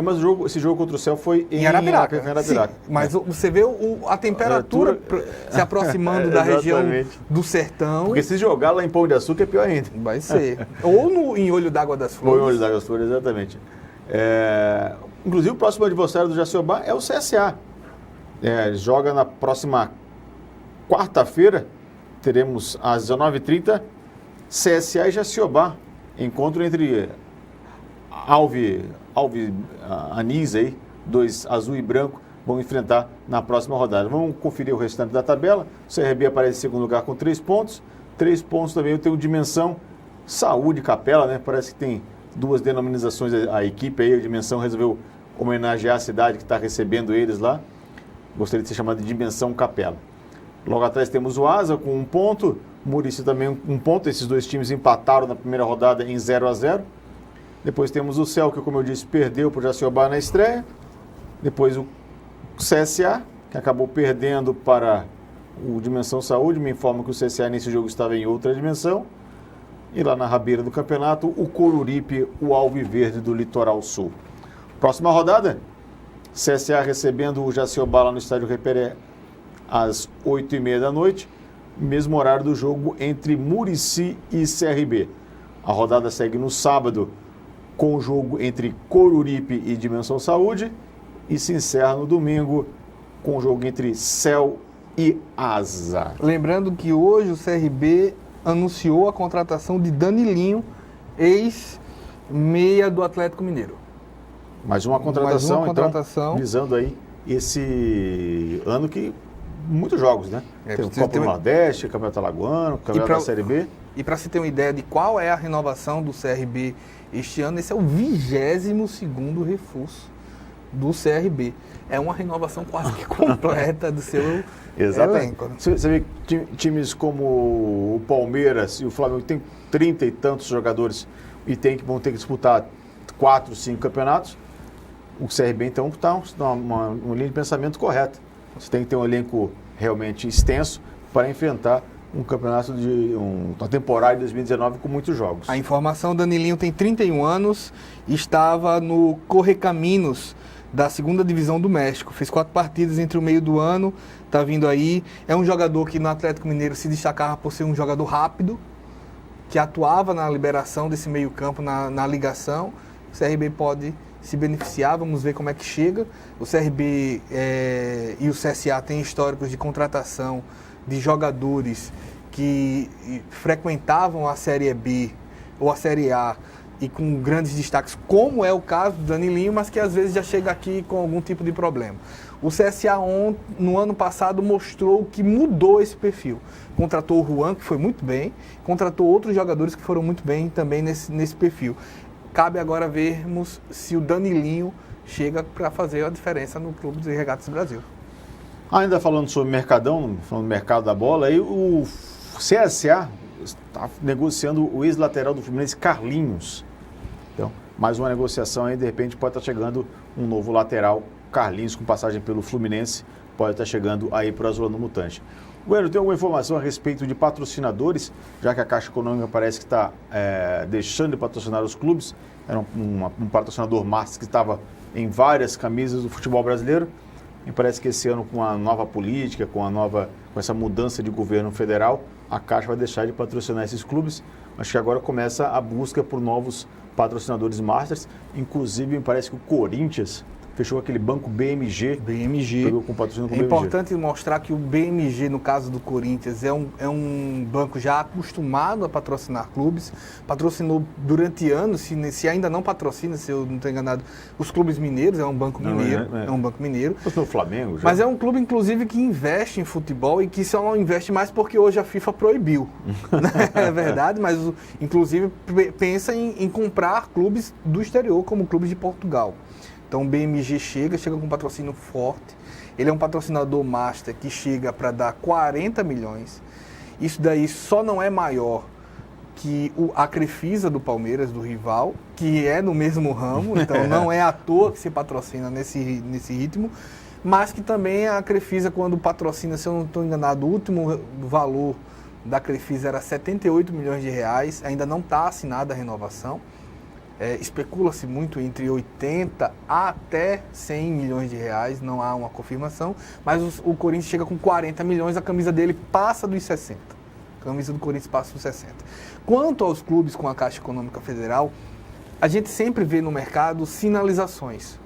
Mas esse jogo contra o Céu foi em
Arapiraca. Sim,
Arapiraca.
mas você vê a temperatura se aproximando da região do sertão.
Porque se jogar lá em Pão de Açúcar é pior ainda.
Vai ser. Ou em Olho d'Água das Flores.
Ou em Olho d'Água das Flores, exatamente. Inclusive o próximo adversário do Jaciobá é o CSA. Joga na próxima quarta-feira, teremos às 19h30, CSA e Jaciobá. Encontro entre Alve Anis, aí, 2 azul e branco, vão enfrentar na próxima rodada. Vamos conferir o restante da tabela. O CRB aparece em segundo lugar com 3 pontos. 3 pontos também eu tenho Dimensão, Saúde, Capela, né? Parece que tem 2 denominações a equipe aí. A Dimensão resolveu homenagear a cidade que está recebendo eles lá. Gostaria de ser chamado de Dimensão Capela. Logo atrás temos o Asa com 1 ponto. Murici também 1 ponto. Esses 2 times empataram na primeira rodada em 0-0. Depois temos o Céu, que, como eu disse, perdeu para o Jaciobá na estreia. Depois o CSA, que acabou perdendo para o Dimensão Saúde. Me informa que o CSA nesse jogo estava em outra dimensão. E lá na rabeira do campeonato, o Coruripe, o Alviverde do Litoral Sul. Próxima rodada, CSA recebendo o Jaciobá lá no Estádio Reperé às 8h30 da noite. mesmo horário do jogo entre Murici e CRB. A rodada segue no sábado com o jogo entre Coruripe e Dimensão Saúde e se encerra no domingo com o jogo entre Céu e Asa.
Lembrando que hoje o CRB anunciou a contratação de Danilinho, ex-meia do Atlético Mineiro.
Mais uma contratação,
contratação.
Então, visando aí esse ano que muitos jogos, né? Tem o Copa do Nordeste, Campeonato Alagoano, Campeonato da Série B.
E para se ter uma ideia de qual é a renovação do CRB este ano, esse é o 22º reforço do CRB. É uma renovação quase que completa do seu elenco. Né?
Você vê que times como o Palmeiras e o Flamengo tem 30 e tantos jogadores e vão ter que disputar 4, 5 campeonatos. O CRB, então, está uma linha de pensamento correta. Você tem que ter um elenco realmente extenso para enfrentar um campeonato uma temporada de 2019 com muitos jogos.
A informação, Danilinho tem 31 anos, estava no Correcaminos da 2ª Divisão do México. Fez 4 partidas entre o meio do ano, está vindo aí. É um jogador que no Atlético Mineiro se destacava por ser um jogador rápido, que atuava na liberação desse meio campo, na ligação. O CRB pode se beneficiar, vamos ver como é que chega. O CRB e o CSA têm históricos de contratação de jogadores que frequentavam a Série B ou a Série A e com grandes destaques, como é o caso do Danilinho, mas que às vezes já chega aqui com algum tipo de problema. O CSA no ano passado mostrou que mudou esse perfil. Contratou o Juan, que foi muito bem, contratou outros jogadores que foram muito bem também nesse perfil. Cabe agora vermos se o Danilinho chega para fazer a diferença no Clube de Regatas Brasil.
Ainda falando sobre Mercadão, falando do mercado da bola, aí o CSA está negociando o ex-lateral do Fluminense, Carlinhos. Então, mais uma negociação aí, de repente pode estar chegando um novo lateral, Carlinhos, com passagem pelo Fluminense, pode estar chegando aí para a Azulão Mutante. Bueno, tem alguma informação a respeito de patrocinadores, já que a Caixa Econômica parece que está deixando de patrocinar os clubes. Era um patrocinador master que estava em várias camisas do futebol brasileiro. E parece que esse ano, com a nova política, com essa mudança de governo federal, a Caixa vai deixar de patrocinar esses clubes. Acho que agora começa a busca por novos patrocinadores masters. Inclusive, me parece que o Corinthians fechou aquele banco BMG. Pegou com patrocínio com
é
BMG.
Importante mostrar que o BMG, no caso do Corinthians, é um banco já acostumado a patrocinar clubes. Patrocinou durante anos, se ainda não patrocina, se eu não estou enganado, os clubes mineiros, é um banco mineiro. É um banco mineiro.
Patrocinou o Flamengo já.
Mas é um clube, inclusive, que investe em futebol e que só não investe mais porque hoje a FIFA proibiu. É verdade, mas inclusive pensa em comprar clubes do exterior, como clubes de Portugal. Então o BMG chega com um patrocínio forte. Ele é um patrocinador master que chega para dar 40 milhões. Isso daí só não é maior que a Crefisa do Palmeiras, do rival, que é no mesmo ramo, então não é à toa que se patrocina nesse ritmo, mas que também a Crefisa, quando patrocina, se eu não estou enganado, o último valor da Crefisa era 78 milhões de reais, ainda não está assinada a renovação. Especula-se muito entre 80 até 100 milhões de reais, não há uma confirmação, mas o Corinthians chega com 40 milhões, a camisa dele passa dos 60. A camisa do Corinthians passa dos 60. Quanto aos clubes com a Caixa Econômica Federal, a gente sempre vê no mercado sinalizações.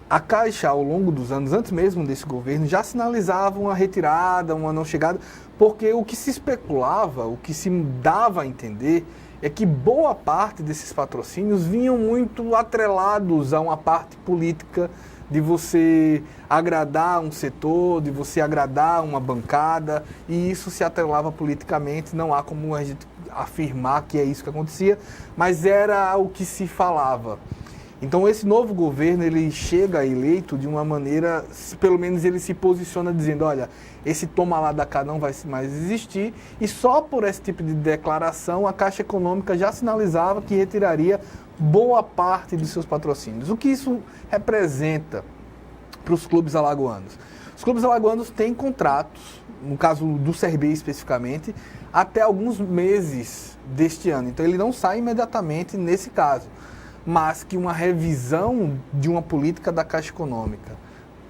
A Caixa, ao longo dos anos, antes mesmo desse governo, já sinalizava uma retirada, uma não chegada, porque o que se especulava, o que se dava a entender é que boa parte desses patrocínios vinham muito atrelados a uma parte política de você agradar um setor, de você agradar uma bancada, e isso se atrelava politicamente. Não há como a gente afirmar que é isso que acontecia, mas era o que se falava. Então esse novo governo, ele chega eleito de uma maneira, pelo menos ele se posiciona dizendo, olha, esse toma lá da cá não vai mais existir, e só por esse tipo de declaração a Caixa Econômica já sinalizava que retiraria boa parte dos seus patrocínios. O que isso representa para os clubes alagoanos? Os clubes alagoanos têm contratos, no caso do CRB especificamente, até alguns meses deste ano, então ele não sai imediatamente nesse caso, mas que uma revisão de uma política da Caixa Econômica,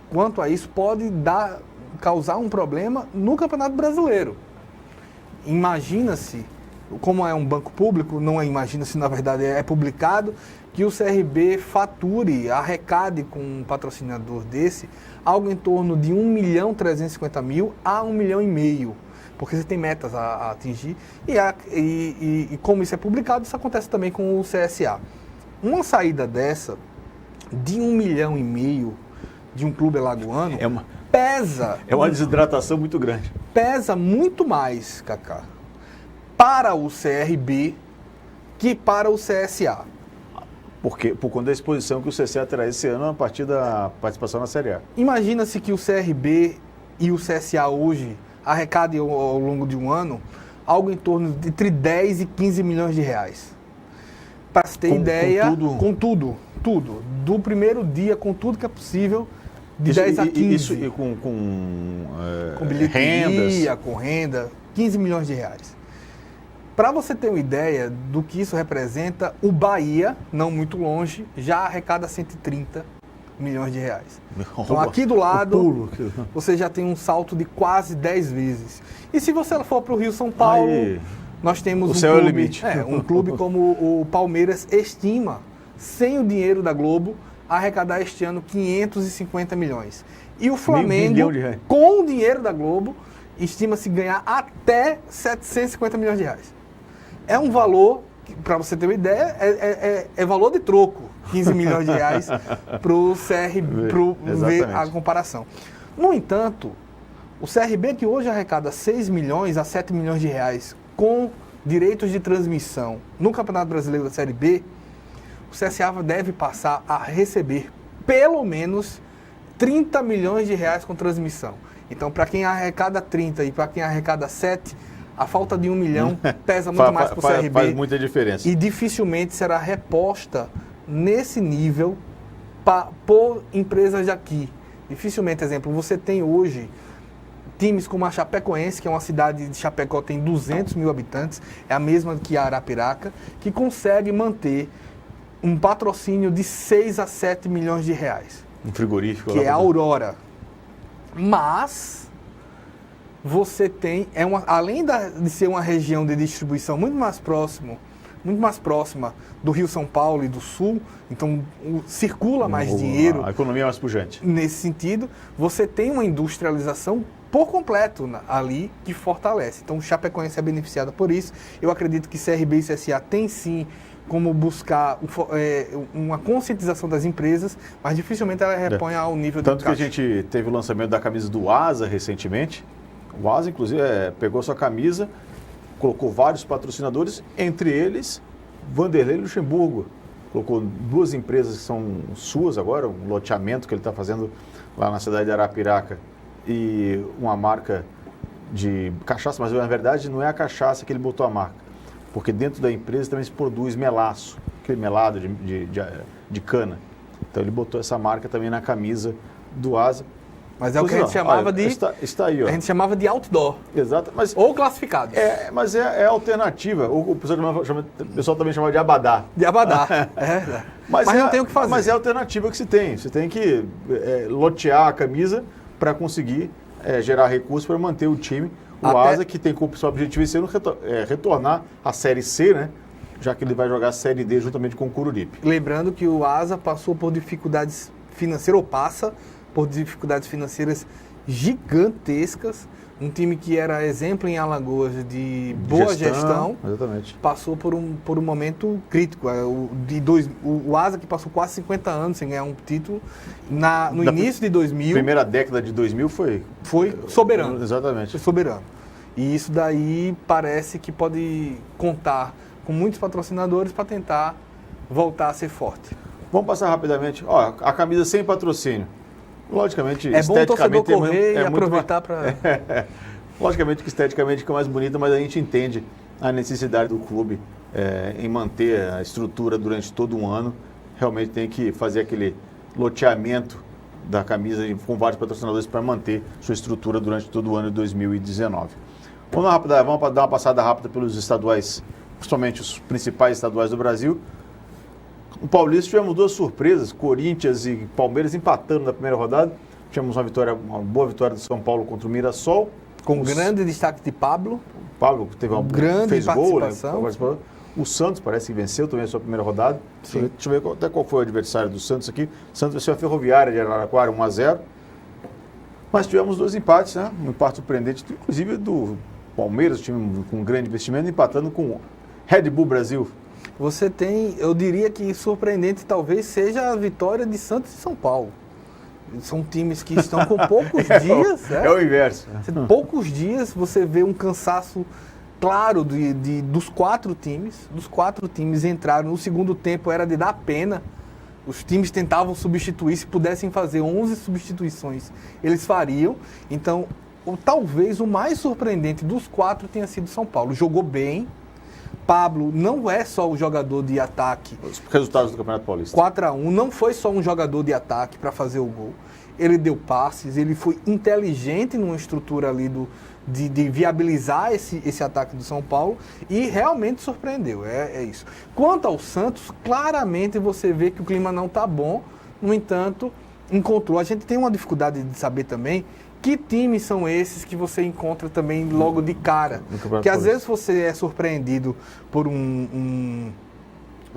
quanto a isso, pode causar um problema no Campeonato Brasileiro. imagina-se, como é um banco público, não é imagina-se, na verdade é publicado, que o CRB fature, arrecade com um patrocinador desse, algo em torno de 1.350.000 a 1,5 milhão, porque você tem metas a atingir, e como isso é publicado, isso acontece também com o CSA. Uma saída dessa, de 1,5 milhão de um clube alagoano, pesa...
É uma desidratação muito grande.
Pesa muito mais, Kaká, para o CRB que para o CSA.
Porque, por conta da exposição que o CSA terá esse ano a partir da participação na Série A.
Imagina-se que o CRB e o CSA hoje arrecadem ao longo de um ano algo em torno de entre 10 e 15 milhões de reais. Para se ter ideia, com tudo. Do primeiro dia, com tudo que é possível, de 10 a 15.
Isso com
bilheteria, com renda, 15 milhões de reais. Para você ter uma ideia do que isso representa, o Bahia, não muito longe, já arrecada 130 milhões de reais. Então aqui do lado, você já tem um salto de quase 10 vezes. E se você for para o Rio São Paulo, nós temos um clube como o Palmeiras estima, sem o dinheiro da Globo, arrecadar este ano 550 milhões. E o Flamengo, com o dinheiro da Globo, estima-se ganhar até 750 milhões de reais. É um valor, para você ter uma ideia, é valor de troco, 15 milhões de reais para o CRB, para ver a comparação. No entanto, o CRB que hoje arrecada 6 milhões a 7 milhões de reais com direitos de transmissão no Campeonato Brasileiro da Série B, o CSA deve passar a receber pelo menos 30 milhões de reais com transmissão. Então, para quem arrecada 30 e para quem arrecada 7, a falta de 1 milhão pesa muito mais para o CRB.
Faz muita diferença.
E dificilmente será reposta nesse nível por empresas daqui. Dificilmente, exemplo, você tem hoje times como a Chapecoense, que é uma cidade de Chapecó, tem 200 mil habitantes, é a mesma que a Arapiraca, que consegue manter um patrocínio de 6 a 7 milhões de reais.
Um frigorífico.
Que é a Aurora. Mas você tem, além de ser uma região de distribuição muito mais próxima do Rio São Paulo e do Sul, então circula mais dinheiro.
A economia é mais pujante.
Nesse sentido, você tem uma industrialização por completo ali que fortalece. Então o Chapecoense é beneficiado por isso. Eu acredito que CRB e CSA tem sim como buscar uma conscientização das empresas, mas dificilmente ela repõe ao nível do
Tanto que a gente teve o lançamento da camisa do Asa recentemente. O Asa, inclusive, pegou sua camisa, colocou vários patrocinadores, entre eles Vanderlei Luxemburgo. Colocou 2 empresas que são suas agora, um loteamento que ele está fazendo lá na cidade de Arapiraca e uma marca de cachaça, mas na verdade não é a cachaça que ele botou a marca, porque dentro da empresa também se produz melaço, aquele melado de cana. Então ele botou essa marca também na camisa do Asa.
Mas é o que a gente chamava
está aí, ó.
A gente chamava de outdoor.
Exato.
Ou classificados.
Mas é alternativa. O pessoal também chamava de abadá.
De abadá. Mas não tem o que fazer.
Mas é a alternativa que se tem. Você tem que lotear a camisa para conseguir gerar recursos para manter o time. O Asa, que tem como seu objetivo esse ano retornar à Série C, né? Já que ele vai jogar a Série D juntamente com o Coruripe.
Lembrando que o Asa passou por dificuldades financeiras, ou passa por dificuldades financeiras gigantescas. Um time que era exemplo em Alagoas de boa gestão
exatamente.
Passou por um momento crítico. O Asa, que passou quase 50 anos sem ganhar um título, no início de 2000...
Primeira década de 2000 foi
soberano.
Exatamente.
Foi soberano. E isso daí parece que pode contar com muitos patrocinadores para tentar voltar a ser forte.
Vamos passar rapidamente. A camisa sem patrocínio. Logicamente,
é bom o torcedor correr e aproveitar para...
Logicamente que esteticamente fica mais bonita, mas a gente entende a necessidade do clube em manter a estrutura durante todo um ano. Realmente tem que fazer aquele loteamento da camisa com vários patrocinadores para manter sua estrutura durante todo o ano de 2019. Vamos dar uma passada rápida pelos estaduais, principalmente os principais estaduais do Brasil. No Paulista tivemos 2 surpresas, Corinthians e Palmeiras empatando na primeira rodada. Tivemos uma boa vitória do São Paulo contra o Mirassol.
Com grande destaque de Pablo.
O Pablo teve uma
grande
fez gol, né?
participação.
O Santos parece que venceu também a sua primeira rodada.
Sim.
Deixa eu ver até qual foi o adversário do Santos aqui. O Santos venceu a Ferroviária de Araraquara 1-0. Mas tivemos 2 empates, né? Um empate surpreendente, inclusive do Palmeiras, time com grande investimento, empatando com o Red Bull Brasil.
Você tem, eu diria que surpreendente talvez seja a vitória de Santos e São Paulo. São times que estão com poucos dias.
É o inverso.
Poucos dias você vê um cansaço claro dos 4 times. Dos 4 times entraram. No segundo tempo era de dar pena. Os times tentavam substituir. Se pudessem fazer 11 substituições, eles fariam. Então, talvez o mais surpreendente dos 4 tenha sido São Paulo. Jogou bem. Pablo não é só o jogador de ataque.
Os resultados do Campeonato Paulista.
4-1, não foi só um jogador de ataque para fazer o gol. Ele deu passes, ele foi inteligente numa estrutura ali de viabilizar esse ataque do São Paulo e realmente surpreendeu, é isso. Quanto ao Santos, claramente você vê que o clima não está bom, no entanto, encontrou. A gente tem uma dificuldade de saber também que times são esses que você encontra também logo de cara. Porque às vezes você é surpreendido por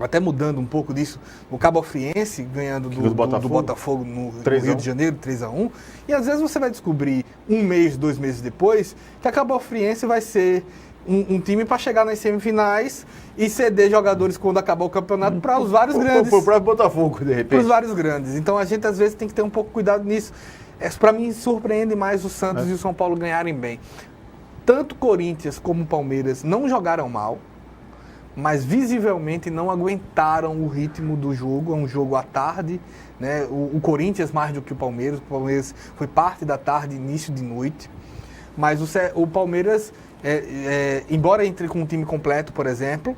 até mudando um pouco disso, o Cabo Friense ganhando do Botafogo no Rio de Janeiro, 3-1. E às vezes você vai descobrir 1 mês, 2 meses depois, que a Cabo Friense vai ser um time para chegar nas semifinais e ceder jogadores quando acabar o campeonato para os vários grandes.
Para o próprio Botafogo, de repente.
Para os vários grandes. Então a gente às vezes tem que ter um pouco de cuidado nisso. Para mim surpreende mais o Santos e o São Paulo ganharem bem. Tanto Corinthians como Palmeiras não jogaram mal, mas visivelmente não aguentaram o ritmo do jogo. É um jogo à tarde, né? O Corinthians mais do que o Palmeiras foi parte da tarde, início de noite, mas o Palmeiras, embora entre com um time completo, por exemplo,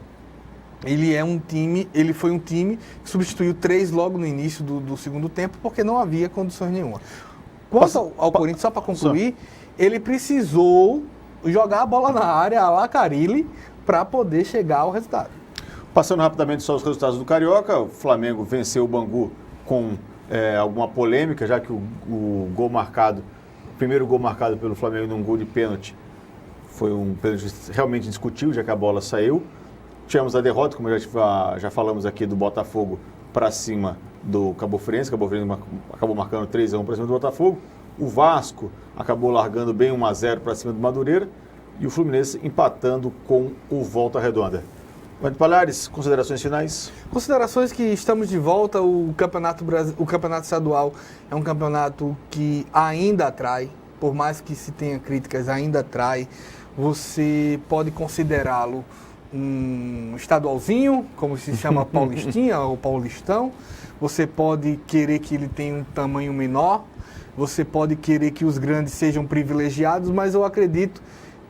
ele foi um time que substituiu 3 logo no início do segundo tempo, porque não havia condições nenhuma. Quanto ao Corinthians, só para concluir, ele precisou jogar a bola na área, a la Carille, para poder chegar ao resultado.
Passando rapidamente só os resultados do Carioca, o Flamengo venceu o Bangu com alguma polêmica, já que o primeiro gol marcado pelo Flamengo num gol de pênalti foi um pênalti realmente indiscutível, já que a bola saiu. Tivemos a derrota, como já falamos aqui, do Botafogo para cima do Cabo Friense. O Cabo Friense acabou marcando 3-1 para cima do Botafogo. O Vasco acabou largando bem 1-0 para cima do Madureira. E o Fluminense empatando com o Volta Redonda. Wendel Palhares, considerações finais?
Considerações que estamos de volta. O campeonato estadual é um campeonato que ainda atrai, por mais que se tenha críticas, ainda atrai. Você pode considerá-lo um estadualzinho, como se chama Paulistinha ou Paulistão. Você pode querer que ele tenha um tamanho menor. Você pode querer que os grandes sejam privilegiados, mas eu acredito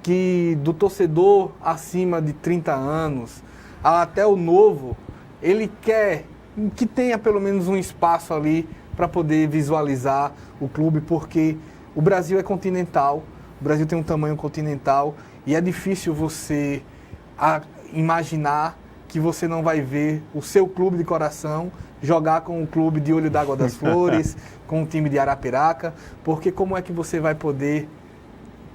que do torcedor acima de 30 anos até o novo, ele quer que tenha pelo menos um espaço ali para poder visualizar o clube, porque o Brasil é continental, o Brasil tem um tamanho continental e é difícil você imaginar que você não vai ver o seu clube de coração jogar com o clube de Olho d'Água das Flores, com o time de Arapiraca, porque como é que você vai poder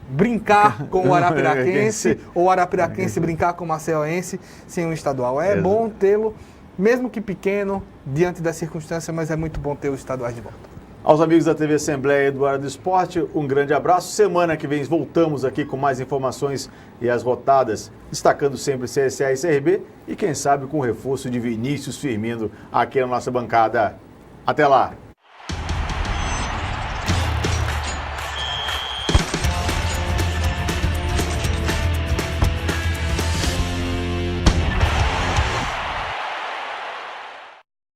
brincar com o Arapiraquense ou o Arapiraquense brincar com o Maceiense sem um estadual? É bom tê-lo, mesmo que pequeno, diante das circunstâncias, mas é muito bom ter os estaduais de volta.
Aos amigos da TV Assembleia Eduardo do Esporte, um grande abraço. Semana que vem voltamos aqui com mais informações e as rotadas, destacando sempre CSA e CRB e quem sabe com o reforço de Vinícius Firmino aqui na nossa bancada. Até lá!